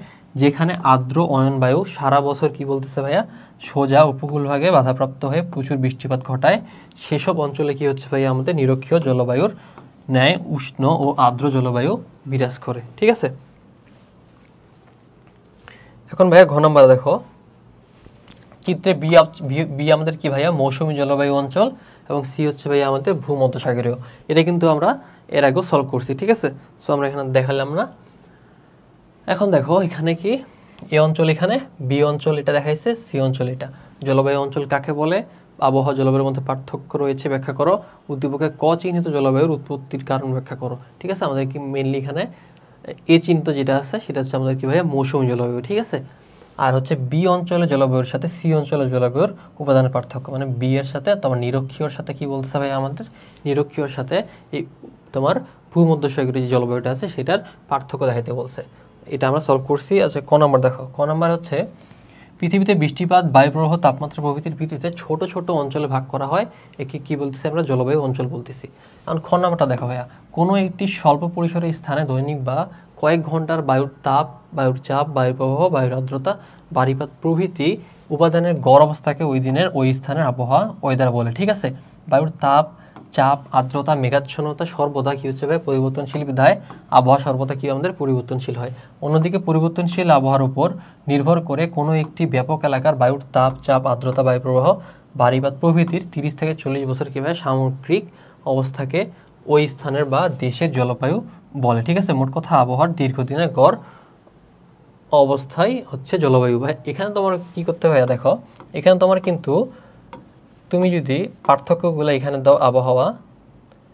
যেখানে আর্দ্র অয়নবায়ু সারা বছর কি বলতেছে ভাইয়া সোজা উপকূলভাগে বাধাপ্রাপ্ত হয়ে প্রচুর বৃষ্টিপাত ঘটায়, সেসব অঞ্চলে কি হচ্ছে ভাইয়া আমাদের নিরক্ষীয় জলবায়ুর ন্যায় উষ্ণ ও আর্দ্র জলবায়ু বিরাজ করে। ঠিক আছে, এখন ভাইয়া ঘ নম্বর দেখো, চিত্রে বি আমাদের কি ভাইয়া মৌসুমী জলবায়ু অঞ্চল এবং সি হচ্ছে ভাইয়া আমাদের ভূমধ্যসাগরীয়। এটা কিন্তু আমরা এর আগেও সলভ করছি। ঠিক আছে, সো আমরা এখানে দেখালাম না। এখন দেখো এখানে কি এ অঞ্চল, এখানে বি অঞ্চল এটা দেখাইছে, সি অঞ্চল এটা। জলবায়ু অঞ্চল কাকে বলে, আবহাওয়া জলবায়ুর মধ্যে পার্থক্য রয়েছে ব্যাখ্যা করো, উদ্দীপকে ক চিহ্নিত জলবায়ুর উৎপত্তির কারণ ব্যাখ্যা করো। ঠিক আছে, আমাদের কি মেনলি এখানে এ চিহ্নিত যেটা আছে সেটা হচ্ছে আমাদের কি ভাইয়া মৌসুমী জলবায়ু। ঠিক আছে, আর হচ্ছে বি অঞ্চলের জলবায়ুর সাথে সি অঞ্চলের জলবায়ুর উপাদানের পার্থক্য, মানে বি এর সাথে তোমার নিরক্ষীয়র সাথে কি বলতে ভাই আমাদের নিরক্ষীয়র সাথে এই তোমার ভূমধ্যসাগরীয় যে জলবায়ুটা আছে সেটার পার্থক্য দেখাইতে বলছে। এটা আমরা সলভ করছি। আচ্ছা ক নম্বর দেখো, ক নম্বর হচ্ছে পৃথিবীতে বৃষ্টিপাত, বায়ুপ্রবাহ, তাপমাত্রা প্রভৃতির ভিত্তিতে ছোট ছোট অঞ্চলে ভাগ করা হয়, একে কি বলতেছি আমরা জলবায়ু অঞ্চল বলতেছি। কারণ খ নম্বরটা দেখো ভাইয়া, কোনো একটি স্বল্প পরিসরের স্থানে দৈনিক বা কয়েক ঘন্টার বায়ুর তাপ, বায়ুর চাপ, বায়ুর প্রবাহ, বায়ুর আর্দ্রতা, বাড়িপাত প্রভৃতি উপাদানের গড় অবস্থাকে ওই দিনের ওই স্থানের আবহাওয়া ওয়েদার বলে। ঠিক আছে, বায়ুর তাপ, চাপ, আর্দ্রতা, মেঘাচ্ছন্নতা সর্বদা কি হচ্ছে ভাই পরিবর্তনশীল বিধায় আবহাওয়া সর্বদা কি আমাদের পরিবর্তনশীল হয়। অন্যদিকে পরিবর্তনশীল আবহাওয়ার উপর নির্ভর করে কোনো একটি ব্যাপক এলাকার বায়ুর তাপ, চাপ, আর্দ্রতা, বায়ুপ্রবাহ, বাড়িপাত প্রভৃতির 30 থেকে 40 বছর কিভাবে সামগ্রিক অবস্থাকে ওই স্থানের বা দেশের জলবায়ু বলে। ঠিক আছে, মোট কথা আবহাওয়ার দীর্ঘদিনের গড় অবস্থায় হচ্ছে জলবায়ু। ভাই এখানে তোমার কি করতে হয় দেখো, এখানে তোমার কিন্তু তুমি যদি পার্থক্যগুলো এখানে দাও আবহাওয়া,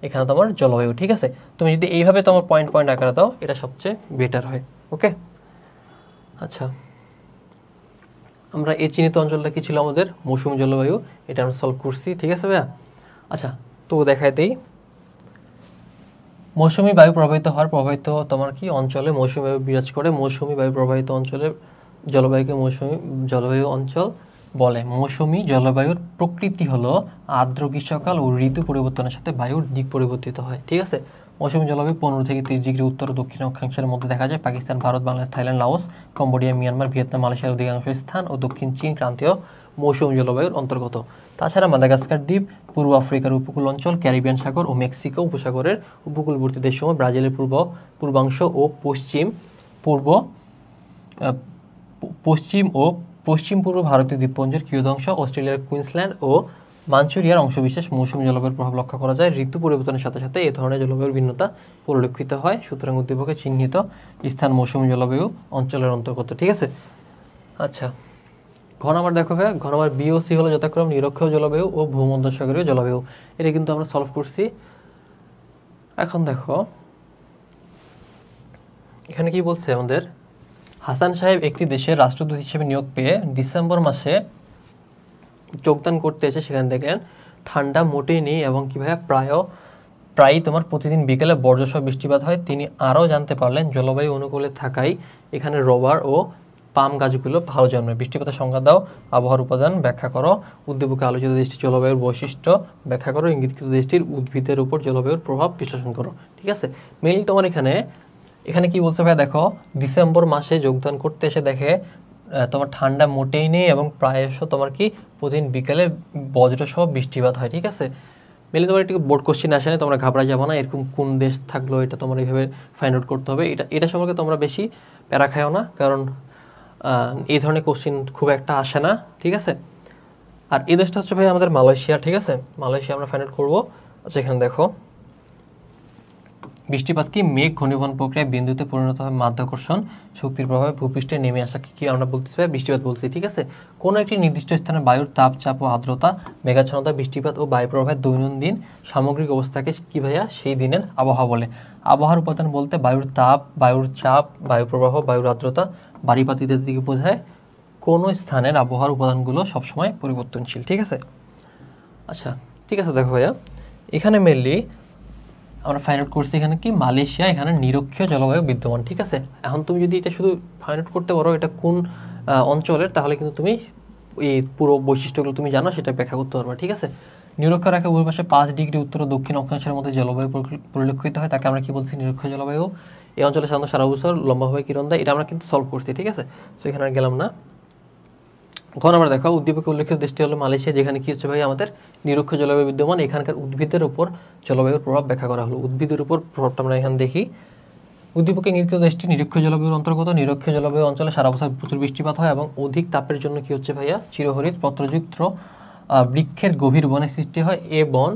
এখানে তোমার জলবায়ু। ঠিক আছে, তুমি যদি এইভাবে তোমার পয়েন্ট পয়েন্ট আকারে দাও এটা সবচেয়ে বেটার হয়। ওকে, আচ্ছা আমরা এই চিহ্নিত অঞ্চলটা কি ছিল আমাদের মৌসুমী জলবায়ু, এটা আমরা সলভ করছি। ঠিক আছে ভাইয়া, আচ্ছা তো দেখাই দেই মৌসুমী বায়ু প্রবাহিত তোমার কি অঞ্চলে মৌসুমী বায়ু বিরাজ করে। মৌসুমী বায়ু প্রবাহিত অঞ্চলের জলবায়ুকে মৌসুমী জলবায়ু অঞ্চল বলে। মৌসুমী জলবায়ুর প্রকৃতি হলো আর্দ্র গ্রীষ্মকাল ও ঋতু পরিবর্তনের সাথে বায়ুর দিক পরিবর্তিত হয়। ঠিক আছে, মৌসুমী জলবায়ু 15 থেকে 30 ডিগ্রি উত্তর ও দক্ষিণ অক্ষাংশের মধ্যে দেখা যায়। Pakistan, Bharat, Bangladesh, Thailand, Laos, Cambodia, Myanmar, Vietnam, মালয়েশিয়ার অধিকাংশ স্থান ও দক্ষিণ চীন ক্রান্তীয় মৌসুমী জলবায়ুর অন্তর্গত। তাছাড়া মাদাগাস্কার দ্বীপ, পূর্ব আফ্রিকার উপকূল অঞ্চল, ক্যারিবিয়ান সাগর ও মেক্সিকো উপসাগরের উপকূলবর্তী দেশসমূহ, ব্রাজিলের পূর্বাংশ ও পশ্চিম পশ্চিম পূর্ব ভারতীয় দ্বীপপুঞ্জের কিয়দংশ, অস্ট্রেলিয়ার কুইন্সল্যান্ড ও মাঞ্চুরিয়ার অংশবিশেষ মৌসুমী জলবায়ুর প্রভাব লক্ষ্য করা যায়। ঋতু পরিবর্তনের সাথে সাথে এ ধরনের জলবায়ুর ভিন্নতা পরিলক্ষিত হয়। সুতরাং উদ্দীপকে চিহ্নিত স্থান মৌসুমী জলবায়ু অঞ্চলের অন্তর্গত। ঠিক আছে। আচ্ছা, ঘ নাম্বার দেখো ভাই, ঘ নাম্বার বি ও সি হলো যথাক্রম নিরক্ষীয় জলবায়ু ও ভূমধ্যসাগরীয় জলবায়ু। এটা কিন্তু আমরা সলভ করছি। এখন দেখো এখানে কি বলছে আমাদের, হাসান সাহেব একটি দেশের রাষ্ট্রদূত হিসেবে নিয়োগ পেয়ে ডিসেম্বর মাসে যোগদান করতে এসে সেখানে দেখলেন ঠান্ডা মোটেই নেই এবং কীভাবে প্রায়ই তোমার প্রতিদিন বিকেলে বর্জ্যসহ বৃষ্টিপাত হয়। তিনি আরও জানতে পারলেন জলবায়ু অনুকূলে থাকায় এখানে রবার ও পাম গাছগুলো ভালো জন্মে। বৃষ্টিপাতের সংজ্ঞা দাও, আবহাওয়ার উপাদান ব্যাখ্যা করো, উদ্দীপকে আলোচিত দেশটির জলবায়ুর বৈশিষ্ট্য ব্যাখ্যা করো, ইঙ্গিতকৃত দেশটির উদ্ভিদের উপর জলবায়ুর প্রভাব বিশ্লেষণ করো। ঠিক আছে, মেইনলি তোমার এখানে কি বলছে ভাই দেখো, ডিসেম্বর মাসে যোগদান করতে এসে দেখে তোমার ঠান্ডা মোটেই নেই এবং প্রায়শ তোমার কি প্রতিদিন বিকেলে বজ্রসহ বৃষ্টিপাত হয়। ঠিক আছে, মেনলি তোমার একটু বোর্ড কোশ্চেন আসে না, তোমরা ঘাবড়া যাবো না। এরকম কোন দেশ থাকলো এটা তোমার এইভাবে ফাইন্ড আউট করতে হবে। এটা সম্পর্কে তোমরা বেশি প্যারা খাও না, কারণ এই ধরনের কোশ্চেন খুব একটা আসে না। ঠিক আছে, আর এই দেশটা হচ্ছে ভাই আমাদের মালয়েশিয়া। ঠিক আছে, মালয়েশিয়া আমরা ফাইন্ড আউট করবো। আচ্ছা, এখানে দেখো বৃষ্টিপাত কি মেঘ ঘনীভবন প্রক্রিয়ায় বিন্দুতে পরিণত হয় মাধ্যাকর্ষণ শক্তির প্রভাবে ভূপৃষ্ঠে নেমে আসা কি আমরা বলতেছি ভাই বৃষ্টিপাত বলছি। ঠিক আছে, কোনো একটি নির্দিষ্ট স্থানে বায়ুর তাপ, চাপ ও আর্দ্রতা, মেঘাচ্ছন্নতা, বৃষ্টিপাত ও বায়ু প্রবাহের দৈনন্দিন সামগ্রিক অবস্থাকে কি ভাইয়া সেই দিনের আবহাওয়া বলে। আবহাওয়ার উপাদান বলতে বায়ুর তাপ, বায়ুর চাপ, বায়ু প্রবাহ, বায়ুর আর্দ্রতা, বাড়িপাত ইত্যাদিকে বোঝায়। কোনো স্থানের আবহাওয়ার উপাদানগুলো সবসময় পরিবর্তনশীল। ঠিক আছে। আচ্ছা, ঠিক আছে, দেখো ভাইয়া এখানে মেনলি আমরা ফাইন্ড আউট করছি এখানে কি মালয়েশিয়া, এখানে নিরক্ষীয় জলবায়ু বিদ্যমান। ঠিক আছে, এখন তুমি যদি এটা শুধু ফাইন্ড আউট করতে পারো এটা কোন অঞ্চলের, তাহলে কিন্তু তুমি এই পুরো বৈশিষ্ট্যগুলো তুমি জানো, সেটা ব্যাখ্যা করতে পারবে। ঠিক আছে, নিরক্ষ রেখা উভয় পাশে 5 ডিগ্রি উত্তর ও দক্ষিণ অক্ষাংশের মধ্যে জলবায়ু পরিলক্ষিত হয়, তাকে আমরা কি বলছি নিরক্ষীয় জলবায়ু। এই অঞ্চলে সাধারণত সারা বছর লম্বাভাবে কিরণ দেয়। এটা আমরা কিন্তু সলভ করছি। ঠিক আছে, তো এখানে আর গেলাম না। ঘন আমরা দেখো উদ্দীপকে উল্লেখিত দেশটি হলো মালয়েশিয়া, যেখানে কি হচ্ছে ভাই আমাদের নিরক্ষ জলবায়ু বিদ্যমান। এখানকার উদ্ভিদের উপর জলবায়ুর প্রভাব ব্যাখ্যা করা হলো। উদ্ভিদের উপর প্রভাবটা আমরা এখানে দেখি। উদ্দীপকে ইঙ্গিত দেশটি নিরক্ষ জলবায়ুর অন্তর্গত। নিরক্ষ জলবায়ু অঞ্চলে সারা বছর প্রচুর বৃষ্টিপাত হয় এবং অধিক তাপের জন্য কি হচ্ছে ভাইয়া চিরহরিৎ পত্রযুক্ত বৃক্ষের গভীর বনের সৃষ্টি হয়। এ বন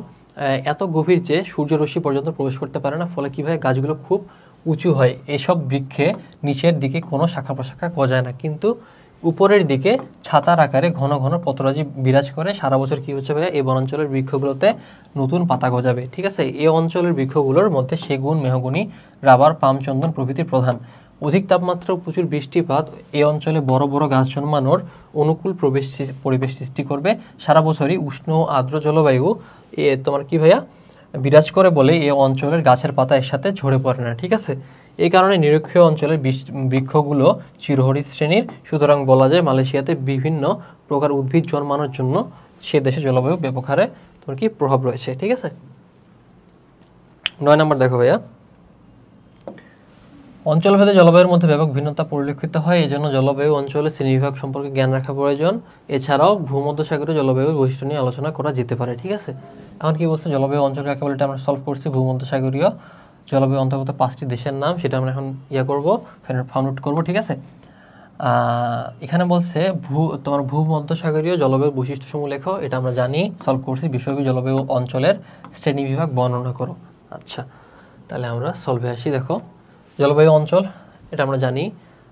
এত গভীর যে সূর্যরশ্মি পর্যন্ত প্রবেশ করতে পারে না, ফলে কি ভাই গাছগুলো খুব উঁচু হয়। এসব বৃক্ষে নিচের দিকে কোনো শাখা প্রশাখা গজায় না, কিন্তু উপরের দিকে ছাতার আকারে ঘন ঘন পত্ররাজি বিরাজ করে। সারা বছর কি হচ্ছে ভাইয়া এই বনাঞ্চলের বৃক্ষগুলোতে নতুন পাতা গজাবে। ঠিক আছে, এই অঞ্চলের বৃক্ষগুলোর মধ্যে সেগুন, মেহগনি, রাবার, পাম, চন্দন প্রভৃতি প্রধান। অধিক তাপমাত্রা ও প্রচুর বৃষ্টিপাত এই অঞ্চলে বড় বড় গাছ জন্মানোর অনুকূল পরিবেশ সৃষ্টি করবে। সারা বছরই উষ্ণ ও আর্দ্র জলবায়ু তোমার কি ভাইয়া বিরাজ করে বলে এই অঞ্চলের গাছের পাতা এর সাথে ঝরে পড়ে না। ঠিক আছে, এই কারণে নিরক্ষীয় অঞ্চলের বৃক্ষগুলো চিরহরিৎ শ্রেণীর। সুতরাং বলা যায় মালয়েশিয়াতে বিভিন্ন প্রকার উদ্ভিদ জন্মানোর জন্য সে দেশে জলবায়ু ব্যাপক হারে তোমার কি প্রভাব রয়েছে। ঠিক আছে, 9 নম্বর দেখো ভাইয়া, অঞ্চলভেদে জলবায়ুর মধ্যে ব্যাপক ভিন্নতা পরিলক্ষিত হয়, এজন্য জলবায়ু অঞ্চলের শ্রেণীবিভাগ সম্পর্কে জ্ঞান রাখা প্রয়োজন। এছাড়াও ভূমধ্যসাগরীয় জলবায়ুর বৈশিষ্ট্য নিয়ে আলোচনা করা যেতে পারে। ঠিক আছে, এখন কি বলছে জলবায়ু অঞ্চল কাকে বলে, এটা আমরা সলভ করছি। ভূমধ্যসাগরীয় জলবায়ু অন্তর্গত 5টি দেশের নাম, সেটা আমরা এখন করবো, ফাউন্ড আউট করবো। ঠিক আছে, এখানে বলছে তোমার ভূমধ্যসাগরীয় জলবায়ুর বৈশিষ্ট্যসমূহ লেখো, এটা আমরা জানি, সলভ করছি। বিষয়বি জলবায়ু অঞ্চলের শ্রেণীবিভাগ বর্ণনা করো। আচ্ছা, তাহলে আমরা সলভে আসি। দেখো জলবায়ু অঞ্চল এটা আমরা জানি,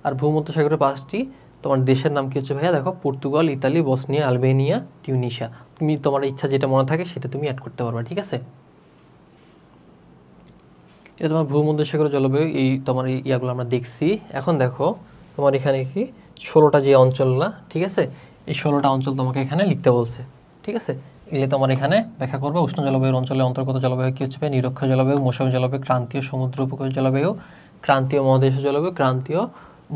আর ভূমধ্যসাগরের 5টি তোমার দেশের নাম কি হচ্ছে ভাইয়া দেখো, Portugal, Italy, Bosnia, Albania, Tunisia. তুমি তোমার ইচ্ছা যেটা মনে থাকে সেটা তুমি অ্যাড করতে পারবে। ঠিক আছে, এটা তোমার ভূমধ্যসাগরের জলবায়ু, এই তোমার ইয়াগুলো আমরা দেখছি। এখন দেখো তোমার এখানে কি 16টা যে অঞ্চল না, ঠিক আছে, এই 16টা অঞ্চল তোমাকে এখানে লিখতে বলছে। ঠিক আছে, এগুলি তোমার এখানে ব্যাখ্যা করবে। উষ্ণ জলবায়ুর অঞ্চলের অন্তর্গত জলবায়ু কি হচ্ছে ভাই, নিরক্ষ জলবায়ু, মৌসুমী জলবায়ু, ক্রান্তীয় সমুদ্র উপকূলীয় জলবায়ু, ক্রান্তীয় মহাদেশীয় জলবায়ু, ক্রান্তীয়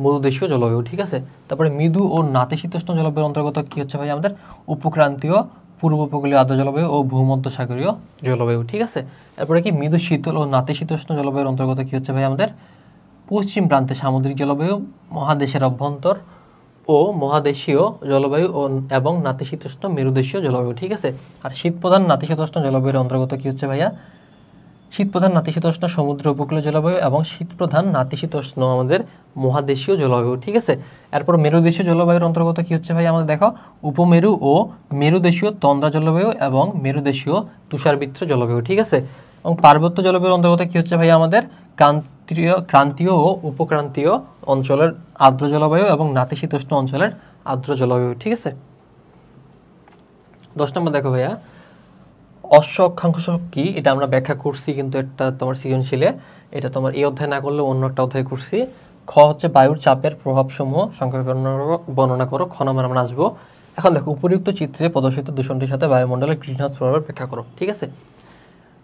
মরুদেশীয় জলবায়ু। ঠিক আছে, তারপরে মৃদু ও নাতিশীতোষ্ণ জলবায়ুর অন্তর্গত কি হচ্ছে ভাই আমাদের উপক্রান্তীয়, পূর্ব উপকূলীয় আর্দ্র জলবায়ু ও ভূমধ্যসাগরীয় জলবায়ু। ঠিক আছে, এরপরে কি মৃদু শীতল ও নাতিশীতোষ্ণ জলবায়ুর অন্তর্গত কি হচ্ছে ভাই আমাদের পশ্চিম প্রান্তে সামুদ্রিক জলবায়ু, মহাদেশের অভ্যন্তর ও মহাদেশীয় জলবায়ু এবং নাতিশীতোষ্ণ মেরুদেশীয় জলবায়ু। ঠিক আছে, আর শীত প্রধান নাতিশীতোষ্ণ জলবায়ুর অন্তর্গত কি হচ্ছে ভাইয়া শীতপ্রধান নাতিশীতোষ্ণ সমুদ্র উপকূলীয় জলবায়ু এবং শীতপ্রধান নাতিশীতোষ্ণ আমাদের মহাদেশীয় জলবায়ু, ঠিক আছে। এরপর মেরুদেশীয় জলবায়ুর অন্তর্গত কি হচ্ছে ভাই আমাদের দেখো, উপমেরু ও মেরুদেশীয় তন্দ্রা জলবায়ু এবং মেরুদেশীয় তুষারবৃত্ত জলবায়ু, ঠিক আছে। এবং পার্বত্য জলবায়ুর অন্তর্গত কি হচ্ছে ভাই আমাদের ক্রান্তীয় ও উপক্রান্তীয় অঞ্চলের আর্দ্র জলবায়ু এবং নাতিশীতোষ্ণ অঞ্চলের আর্দ্র জলবায়ু, ঠিক আছে। 10 নম্বর দেখো ভাইয়া, অশ্ব অক্ষাংশ কি, এটা আমরা ব্যাখ্যা করছি কিন্তু একটা তোমার সৃজনশীলে, এটা তোমার এই অধ্যায় না করলে অন্য একটা অধ্যায় করছি। খ হচ্ছে বায়ুর চাপের প্রভাবসমূহ সংক্ষেপে বর্ণনা করো। খ নম্বর আমরা আসবো। এখন দেখো, উপরিউক্ত চিত্রে প্রদর্শিত দূষণটির সাথে বায়ুমণ্ডলের গ্রিনহাউস প্রভাবের ব্যাখ্যা করো, ঠিক আছে।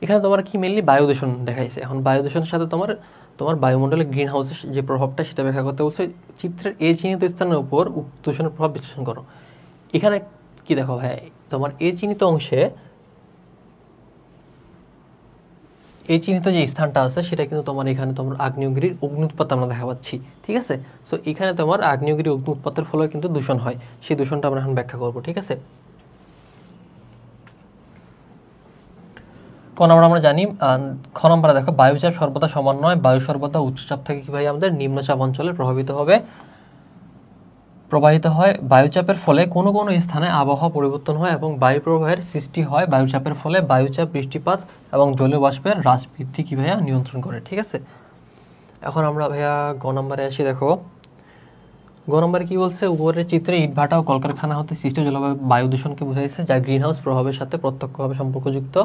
এখানে তোমার কি মেনলি বায়ু দূষণ দেখাইছে। এখন বায়ু দূষণের সাথে তোমার বায়ুমণ্ডলের গ্রিন হাউসের যে প্রভাবটা সেটা ব্যাখ্যা করতে বলছে। চিত্রের এই চিহ্নিত স্থানের উপর উক্ত দূষণের প্রভাব বিশ্লেষণ করো। এখানে কি দেখো ভাই, তোমার এই চিহ্নিত অংশে এই চিহ্নিত যে স্থানটা আছে সেটা কিন্তু তোমার এখানে তোমার আগ্নেয়গিরির অগ্নুৎপাত আমরা দেখা পাচ্ছি, ঠিক আছে। সো এখানে তোমার আগ্নেয়গিরির অগ্নুৎপাতের ফলে কিন্তু দূষণ হয়, সেই দূষণটা আমরা এখন ব্যাখ্যা করবো, ঠিক আছে। ক নম্বর আমরা জানি, খ নম্বরে দেখো, বায়ুচাপ সর্বদা সমান নয়। বায়ু সর্বদা উচ্চচাপ থেকে কি ভাই আমাদের নিম্নচাপ অঞ্চলে প্রবাহিত হয়। বায়ুচাপের ফলে কোনো কোনো স্থানে আবহাওয়া পরিবর্তন হয় এবং বায়ু প্রবাহের সৃষ্টি হয়। বায়ুচাপের ফলে বায়ুচাপ, বৃষ্টিপাত এবং জলীয় বাষ্পের হ্রাস বৃদ্ধি কি ভাইয়া নিয়ন্ত্রণ করে, ঠিক আছে। এখন আমরা ভাইয়া গ নম্বরে আসি। দেখো, গ নম্বরে কি বলছে, উপরের চিত্রে ইটভাটা ও কলকারখানা হতে সৃষ্ট জলবায়ু বায়ু দূষণকে বোঝাইছে, যা গ্রিনহাউস প্রভাবের সাথে প্রত্যক্ষভাবে সম্পর্কযুক্ত।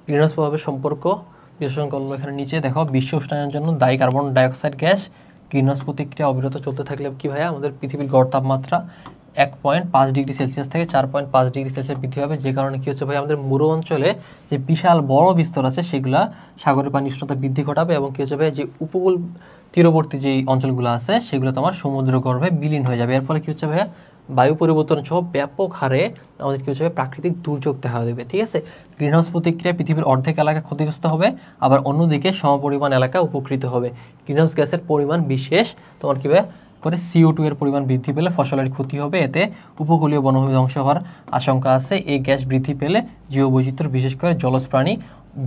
গ্রিনহাউস প্রভাবের সম্পর্ক বিশ্লেষণ করলো। এখানে নিচে দেখো, বিশ্ব উষ্ণায়নের জন্য দায়ী কার্বন ডাইঅক্সাইড গ্যাস। গ্রিনহাউস প্রতিক্রিয়া অবিরত চলতে থাকলে কি ভাইয়া আমাদের পৃথিবীর গড় তাপমাত্রা 1.5 ডিগ্রি সেলসিয়াস থেকে 4.5 ডিগ্রি সেলসিয়াস বৃদ্ধি হবে। যে কারণে কি হচ্ছে ভাই, আমাদের মরু অঞ্চলে যে বিশাল বড় বিস্তর আছে সেগুলা সাগরের পানি উষ্ণতা বৃদ্ধি ঘটাবে এবং কি হচ্ছে ভাই, যে উপকূল তীরবর্তী যে অঞ্চলগুলো আছে সেগুলো তোমার সমুদ্র গর্ভে বিলীন হয়ে যাবে। এর ফলে কি হচ্ছে ভাইয়া, বায়ু পরিবর্তন সহ ব্যাপক হারে আমাদের কি হচ্ছে প্রাকৃতিক দুর্যোগ দেখা দেবে, ঠিক আছে। গ্রিনহাউস প্রতিক্রিয়া পৃথিবীর অর্ধেক এলাকা ক্ষতিগ্রস্ত হবে, আবার অন্যদিকে সমপরিমাণ এলাকা উপকৃত হবে। গ্রিনহাউস গ্যাসের পরিমাণ বিশেষ তোমার কি করে CO2 এর পরিমাণ বৃদ্ধি পেলে ফসলের ক্ষতি হবে, এতে উপকূলীয় বনভূমি ধ্বংস হওয়ার আশঙ্কা আছে। এই গ্যাস বৃদ্ধি পেলে জীববৈচিত্র্য বিশেষ করে জলজ প্রাণী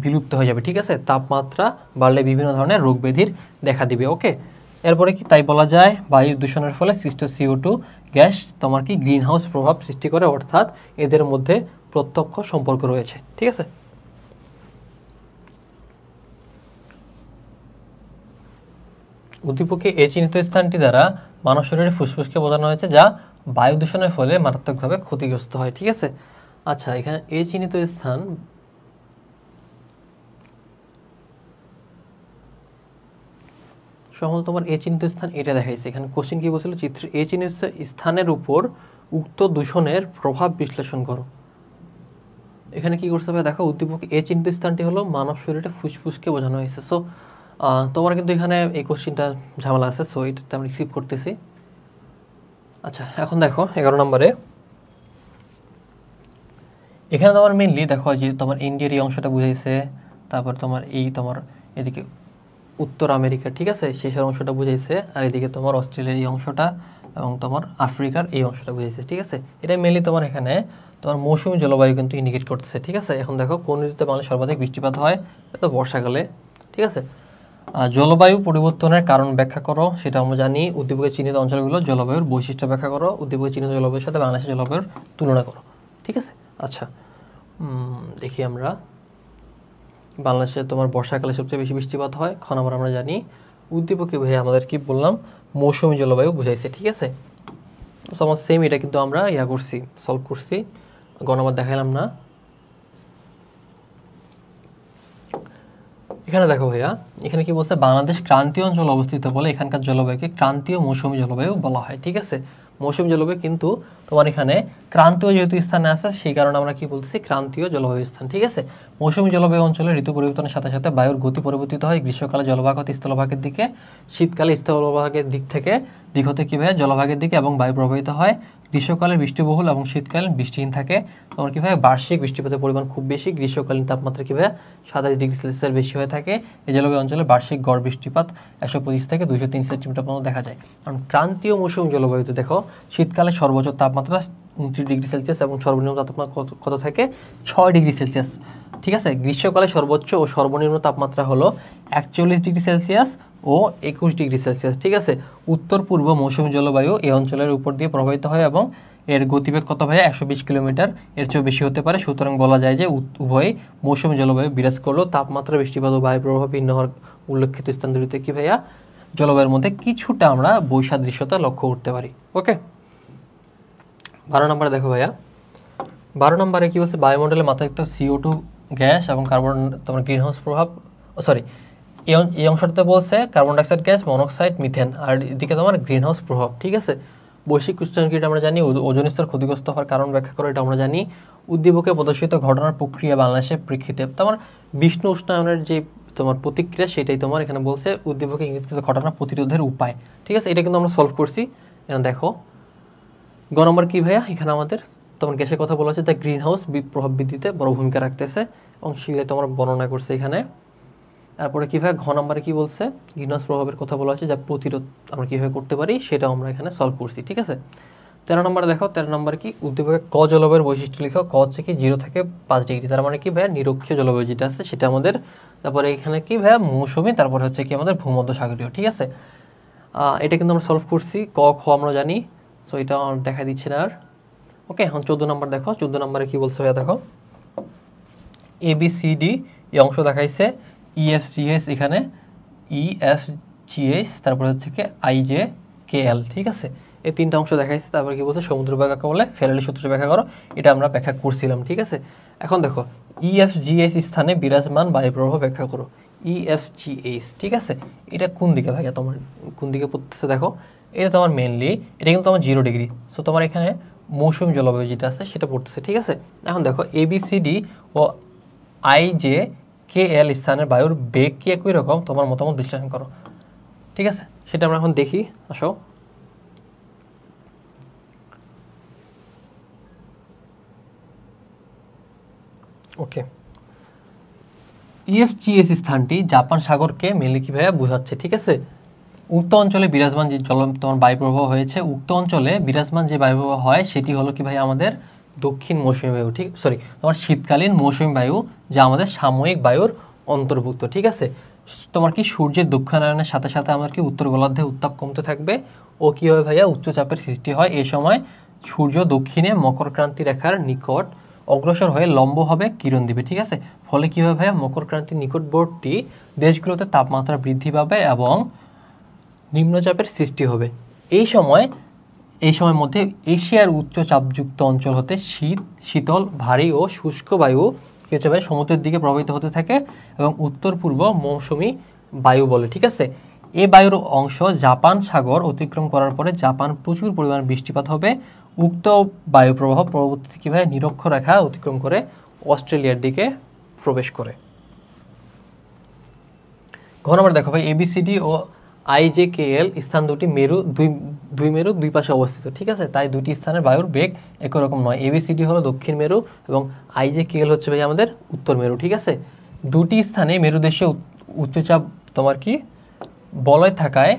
বিলুপ্ত হয়ে যাবে, ঠিক আছে। তাপমাত্রা বাড়লে বিভিন্ন ধরনের রোগ ব্যাধির দেখা দিবে, ওকে। এরপরে কি তাই বলা যায়, বায়ু দূষণের ফলে সৃষ্ট CO2 গ্যাস তোমার কি গ্রিনহাউস প্রভাব সৃষ্টি করে, অর্থাৎ এদের মধ্যে প্রত্যক্ষ সম্পর্ক রয়েছে, ঠিক আছে। উদ্দীপকে এই চিহ্নিত স্থানটি দ্বারা মানব শরীরে ফুসফুসকে বোঝানো হয়েছে, যা বায়ু দূষণের ফলে মারাত্মকভাবে ক্ষতিগ্রস্ত হয়, ঠিক আছে। আচ্ছা, এখানে এই চিহ্নিত স্থান সম্ভবত তোমার এই চিহ্নিত স্থান এটা দেখাইছে। এখানে কোশ্চেন কি বলছিল, চিত্রের এই চিহ্নিত স্থানের উপর উক্ত দূষণের প্রভাব বিশ্লেষণ করো। এখানে কি করতে হবে দেখো, উদ্দীপক এই চিহ্নিত স্থানটি হলো মানব শরীরে ফুসফুসকে বোঝানো হয়েছে। সো তোমার কিন্তু এখানে এই কোশ্চেনটা ঝামেলা আছে, সো এটাতে আমি স্কিপ করতেছি। আচ্ছা, এখন দেখো 11 নম্বরে, এখানে তোমার মেইনলি দেখো যে তোমার ইন্ডিয়ার এই অংশটা বুঝাইছে, তারপর তোমার এদিকে উত্তর আমেরিকা, ঠিক আছে, শেষের অংশটা বুঝাইছে, আর এদিকে তোমার অস্ট্রেলিয়ার এই অংশটা এবং তোমার আফ্রিকার এই অংশটা বুঝাইছে, ঠিক আছে। এটা মেইনলি তোমার এখানে তোমার মৌসুমী জলবায়ু কিন্তু ইন্ডিকেট করতেছে, ঠিক আছে। এখন দেখো, কোন ঋতুতে বাংলাদেশে সর্বাধিক বৃষ্টিপাত হয়, এটা তো বর্ষাকালে, ঠিক আছে। জলবায়ু পরিবর্তনের কারণ ব্যাখ্যা করো, সেটা আমরা জানি। উদ্দীপকে চিহ্নিত অঞ্চলগুলো জলবায়ুর বৈশিষ্ট্য ব্যাখ্যা করো। উদ্দীপকে চিহ্নিত জলবায়ুর সাথে বাংলাদেশের জলবায়ুর তুলনা করো, ঠিক আছে। আচ্ছা, দেখি আমরা, বাংলাদেশে তোমার বর্ষাকালে সবচেয়ে বেশি বৃষ্টিপাত হয়। খ নম্বর আমরা জানি, উদ্দীপকে ভাই আমাদের কি বললাম, মৌসুমী জলবায়ু বুঝাইছে, ঠিক আছে। তো আমার সেম এটা কিন্তু আমরা সলভ করছি, গ নম্বর দেখাইলাম না। এখানে দেখো ভাইয়া, এখানে কি বলছে, বাংলাদেশ ক্রান্তীয় অঞ্চল অবস্থিত বলে এখানকার জলবায়ুকে ক্রান্তীয় মৌসুমী জলবায়ু বলা হয়, ঠিক আছে। মৌসুমী জলবায়ু কিন্তু তোমার এখানে ক্রান্তীয় যেহেতু স্থানে আছে, সেই কারণে আমরা কি বলছি, ক্রান্তীয় জলবায়ু স্থান, ঠিক আছে। মৌসুমী জলবায়ু অঞ্চলে ঋতু পরিবর্তনের সাথে সাথে বায়ুর গতি পরিবর্তিত হয়। গ্রীষ্মকালে জলভাগ হতে স্থলভাগের দিকে, শীতকালে স্থলভাগের দিক হতে কি ভাইয়া জলভাগের দিকে এবং বায়ু প্রবাহিত হয়। গ্রীষ্মকালে বৃষ্টিবহুল এবং শীতকালীন বৃষ্টিহীন থাকে। তোমার কি ভাইয়া বার্ষিক বৃষ্টিপাতের পরিমাণ খুব বেশি। গ্রীষ্মকালীন তাপমাত্রা কি ভাইয়া 27 ডিগ্রি সেলসিয়াস বেশি হয়ে থাকে। এই জলবায়ু অঞ্চলে বার্ষিক গড় বৃষ্টিপাত 125 থেকে 203 সেন্টিমিটার পর্যন্ত দেখা যায়। কারণ ক্রান্তীয় মৌসুমী জলবায়ুতে দেখো, শীতকালে সর্বোচ্চ তাপমাত্রা 29 ডিগ্রি সেলসিয়াস এবং সর্বনিম্ন তাপমাত্রা কত থাকে, 6 ডিগ্রি সেলসিয়াস। ঠিক আছে। গ্রীষ্মকালে সর্বোচ্চ ও সর্বনিম্ন তাপমাত্রা হলো 41 ডিগ্রি সেলসিয়াস ও 21 ডিগ্রি সেলসিয়াস। ঠিক আছে। উত্তর পূর্ব মৌসুমী জলবায়ু এই অঞ্চলের উপর দিয়ে প্রবাহিত হয় এবং এর গতিবেগ কত ভাইয়া 120 কিলোমিটার, এর চেয়েও বেশি হতে পারে। সুতরাং বলা যায় যে উভয় মৌসুমী জলবায়ু বিরাজ করলেও তাপমাত্রা, বৃষ্টিপাত ও বায়ু প্রবাহ ভিন্ন হওয়ার উল্লেখিত স্থান দুটিতে কি ভাইয়া জলবায়ুর মধ্যে কিছুটা আমরা বৈসাদৃশ্যতা লক্ষ্য করতে পারি। ওকে, 12 নম্বরে দেখো ভাইয়া, 12 নম্বরে কি বলছে, বায়ুমণ্ডলে মাত্রাতিরিক্ত CO2 গ্যাস এবং কার্বন তোমার গ্রিন হাউস প্রভাব, সরি এই অংশটাতে বলছে carbon dioxide gas, monoxide, methane, আর এদিকে তোমার গ্রিন হাউস প্রভাব। ঠিক আছে। বৈশ্বিক উষ্ণায়ন কি আমরা জানি, ওজোন স্তর ক্ষতিগ্রস্ত হওয়ার কারণ ব্যাখ্যা করে এটা আমরা জানি। উদ্দীপকে প্রদর্শিত ঘটনার প্রক্রিয়া বাংলাদেশের প্রেক্ষিতে তোমার বিষ্ণ উষ্ণায়নের যে তোমার প্রতিক্রিয়া সেটাই তোমার এখানে বলছে উদ্দীপকে ইঙ্গিতকৃত ঘটনা প্রতিরোধের উপায়। ঠিক আছে, এটা কিন্তু আমরা সলভ করছি। এখানে দেখো গ নম্বর কি ভাইয়া, এখানে আমাদের তোমার গ্যাসের কথা বলা হচ্ছে যা গ্রিন হাউস প্রভাব বৃদ্ধিতে বড় ভূমিকা রাখতেছে এবং সেগুলো তোমার বর্ণনা করছে এখানে। তারপরে কীভাবে ঘ নম্বরে কী বলছে, গ্রিন হাউস প্রভাবের কথা বলা হচ্ছে যা প্রতিরোধ আমরা কীভাবে করতে পারি সেটাও আমরা এখানে সলভ করছি। ঠিক আছে। 13 নম্বরে দেখো, 13 নম্বরে কি উদ্দীপকে ক জলবায়ুর বৈশিষ্ট্য লিখো। ক হচ্ছে কি 0 থেকে 5 ডিগ্রি, তার মানে কি ভাইয়া নিরক্ষীয় জলবায়ু যেটা আছে সেটা আমাদের। তারপরে এখানে কি ভাইয়া মৌসুমী, তারপরে হচ্ছে কি আমাদের ভূমধ্য সাগরীয়। ঠিক আছে, এটা কিন্তু আমরা সলভ করছি। ক খ আমরা জানি, সো এটা দেখা দিচ্ছে না আর। ওকে, এখন 14 নম্বর দেখো, 14 নম্বরে কি বলছে ভাইয়া দেখো, ABCD এই অংশ দেখাইছে, EFGH এখানে EFGH, তারপরে হচ্ছে কি IJKL। ঠিক আছে, এই তিনটা অংশ দেখাইছে। তারপরে কি বলছে, সমুদ্র ব্যাখ্যা বলে ফেরালি সূত্র ব্যাখ্যা করো, এটা আমরা ব্যাখ্যা করছিলাম। ঠিক আছে, এখন দেখো EFGH স্থানে বিরাজমান বায়ু প্রবাহ ব্যাখ্যা করো। EFGH, ঠিক আছে, এটা কোন দিকে ভাইয়া, তোমার কোন দিকে পড়তেছে দেখো, এটা তোমার মেনলি এটা কিন্তু তোমার 0 ডিগ্রি, সো তোমার এখানে মৌসুমী জলবায়ু যেটা আছে সেটা পড়তেছে। ঠিক আছে, এখন দেখো ABCD ও IJKL স্থানের বায়ুর বেগ কি একই রকম, তোমার মতামত বিশ্লেষণ করো। ঠিক আছে, সেটা আমরা এখন দেখি, আসো। ওকে, EFGH স্থানটি জাপান সাগরকে মেনলি কি ভাইয়া বোঝাচ্ছে। ঠিক আছে, উক্ত অঞ্চলে বিরাজমান যে তোমার বায়ু প্রবাহ হয়েছে, উক্ত অঞ্চলে বিরাজমান যে বায়ু প্রবাহ হয় সেটি হলো কি ভাই আমাদের দক্ষিণ মৌসুমী বায়ু। ঠিক, সরি তোমার শীতকালীন মৌসুমী বায়ু, যা আমাদের সাময়িক বায়ুর অন্তর্ভুক্ত। ঠিক আছে, তোমার কি সূর্যের দক্ষিণায়নের সাথে সাথে আমাদের কি উত্তর গোলার্ধে উত্তাপ কমতে থাকবে ও কি হয় ভাইয়া উচ্চচাপের সৃষ্টি হয়। এই সময় সূর্য দক্ষিণে মকর ক্রান্তি রেখার নিকট অগ্রসর হয়ে লম্বভাবে কিরণ দিবে। ঠিক আছে, ফলে কি হবে ভাইয়া, মকর ক্রান্তির নিকটবর্তী দেশগুলোতে তাপমাত্রা বৃদ্ধি পাবে এবং নিম্নচাপের সৃষ্টি হবে। এই সময়ের মধ্যে এশিয়ার উচ্চচাপযুক্ত অঞ্চল হতে শীতল, ভারী ও শুষ্ক বায়ু কি হচ্ছে ভাই সমুদ্রের দিকে প্রবাহিত হতে থাকে এবং উত্তর পূর্ব মৌসুমী বায়ু বলে। ঠিক আছে, এই বায়ুর অংশ জাপান সাগর অতিক্রম করার পরে জাপান প্রচুর পরিমাণ বৃষ্টিপাত হবে। উক্ত বায়ু প্রবাহ পরবর্তীতে কীভাবে নিরক্ষরেখা অতিক্রম করে অস্ট্রেলিয়ার দিকে প্রবেশ করে। ঘ নম্বর দেখো ভাই, ABCD ও IJKL স্থান দুটি মেরু, দুই মেরু দুই পাশে অবস্থিত। ঠিক আছে, তাই দুটি স্থানের বায়ুর বেগ একই রকম নয়। ABCD হলো দক্ষিণ মেরু এবং IJKL হচ্ছে ভাই আমাদের উত্তর মেরু। ঠিক আছে, দুটি স্থানে মেরুদেশে উচ্চচাপ তোমার কি বলয় থাকায়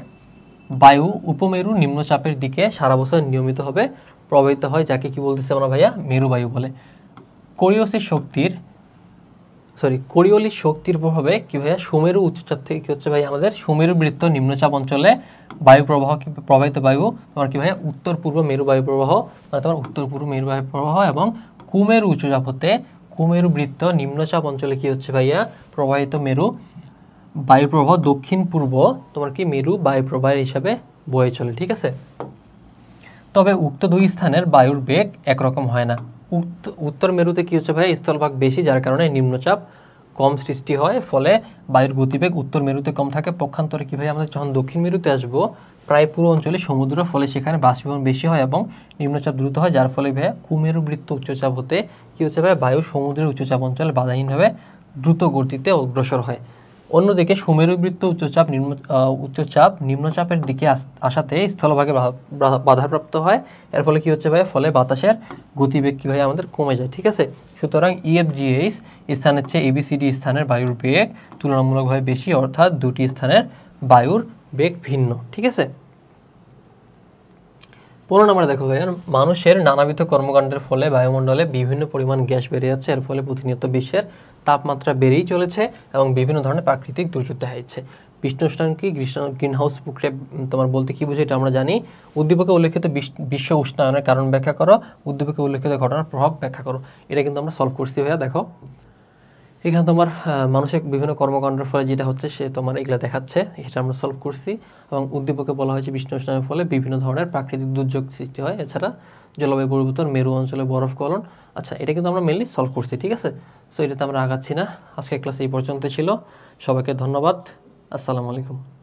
বায়ু উপমেরু নিম্নচাপের দিকে সারা বছর নিয়মিতভাবে প্রবাহিত হয়, যাকে কি বলতেছে আমরা ভাইয়া মেরু বায়ু বলে। কোরিওলিস শক্তির প্রভাবে কি ভাইয়া সুমেরু উচ্চচাপ থেকে কি হচ্ছে ভাই আমাদের সুমেরু বৃত্ত নিম্নচাপ অঞ্চলে বায়ু প্রবাহ প্রবাহিত বায়ু তোমার কি ভাইয়া উত্তর পূর্ব মেরু বায়ু প্রবাহ, মানে তোমার উত্তর পূর্ব মেরু বায়ু প্রবাহ, এবং কুমেরু উচ্চচাপ হতে কুমেরু বৃত্ত নিম্নচাপ অঞ্চলে কি হচ্ছে ভাইয়া প্রবাহিত মেরু বায়ু প্রবাহ দক্ষিণ পূর্ব তোমার কি মেরু বায়ু প্রবাহের হিসাবে বয়ে চলে। ঠিক আছে, তবে উক্ত দুই স্থানের বায়ুর বেগ একরকম হয় না। উত্তর মেরুতে কি হচ্ছে ভাই স্থলভাগ বেশি, যার কারণে নিম্নচাপ কম সৃষ্টি হয়, ফলে বায়ুর গতিবেগ উত্তর মেরুতে কম থাকে। পক্ষান্তরে কি ভাই আমাদের যখন দক্ষিণ মেরুতে আসবো প্রায় পুরো অঞ্চলে সমুদ্র, ফলে সেখানে বাষ্পীভবন বেশি হয় এবং নিম্নচাপ দ্রুত হয়, যার ফলে ভাইয়া কুমেরু বৃত্ত উচ্চচাপ হতে কি হচ্ছে ভাই বায়ু সমুদ্রের উচ্চচাপ অঞ্চলে বাধাহীনভাবে দ্রুত গতিতে অগ্রসর হয়। অন্যদিকে সুমেরু বৃত্ত উচ্চচাপ নিম্নচাপের দিকে আসাতে স্থলভাগে বাধাপ্রাপ্ত হয়। এর ফলে কি হচ্ছে ভাই, ফলে বাতাসের গতিবেগ কি ভাই আমাদের কমে যায়। ঠিক আছে, সুতরাং EFGH স্থানের চেয়ে ABCD স্থানের বায়ুর বেগ তুলনামূলকভাবে বেশি, অর্থাৎ দুটি স্থানের বায়ুর বেগ ভিন্ন। ঠিক আছে, 15 নম্বরে দেখো ভাইয়া, মানুষের নানাবিধ কর্মকাণ্ডের ফলে বায়ুমণ্ডলে বিভিন্ন পরিমাণ গ্যাস বেড়ে যাচ্ছে। এর ফলে প্রতিনিয়ত বিশ্বের তাপমাত্রা বেড়েই চলেছে এবং বিভিন্ন ধরনের প্রাকৃতিক দুর্যোগ দেখা যাচ্ছে। বিশ্ব উষ্ণায়ন কি, গ্রিন হাউস প্রক্রিয়া তোমার বলতে কি বোঝায় এটা আমরা জানি। উদ্দীপকে উল্লেখিত বিশ্ব উষ্ণায়নের কারণ ব্যাখ্যা করো, উদ্দীপকে উল্লেখিত ঘটনার প্রভাব ব্যাখ্যা করো। এটা কিন্তু আমরা সলভ করছি ভাইয়া। দেখো এখানে তোমার মানুষের বিভিন্ন কর্মকাণ্ডের ফলে যেটা হচ্ছে সে তোমার এগুলো দেখাচ্ছে, এটা আমরা সলভ করছি। এবং উদ্দীপকে বলা হয়েছে বিশ্ব উষ্ণায়নের ফলে বিভিন্ন ধরনের প্রাকৃতিক দুর্যোগ সৃষ্টি হয়, এছাড়া জলবায়ু পরিবর্তন, মেরু অঞ্চলে বরফ গলন। আচ্ছা, এটা কিন্তু আমরা মেনলি সলভ করছি, ঠিক আছে। সো এটাতে আমরা আগাচ্ছি না। আজকের ক্লাস এই পর্যন্ত ছিল। সবাইকে ধন্যবাদ। আসসালামু আলাইকুম।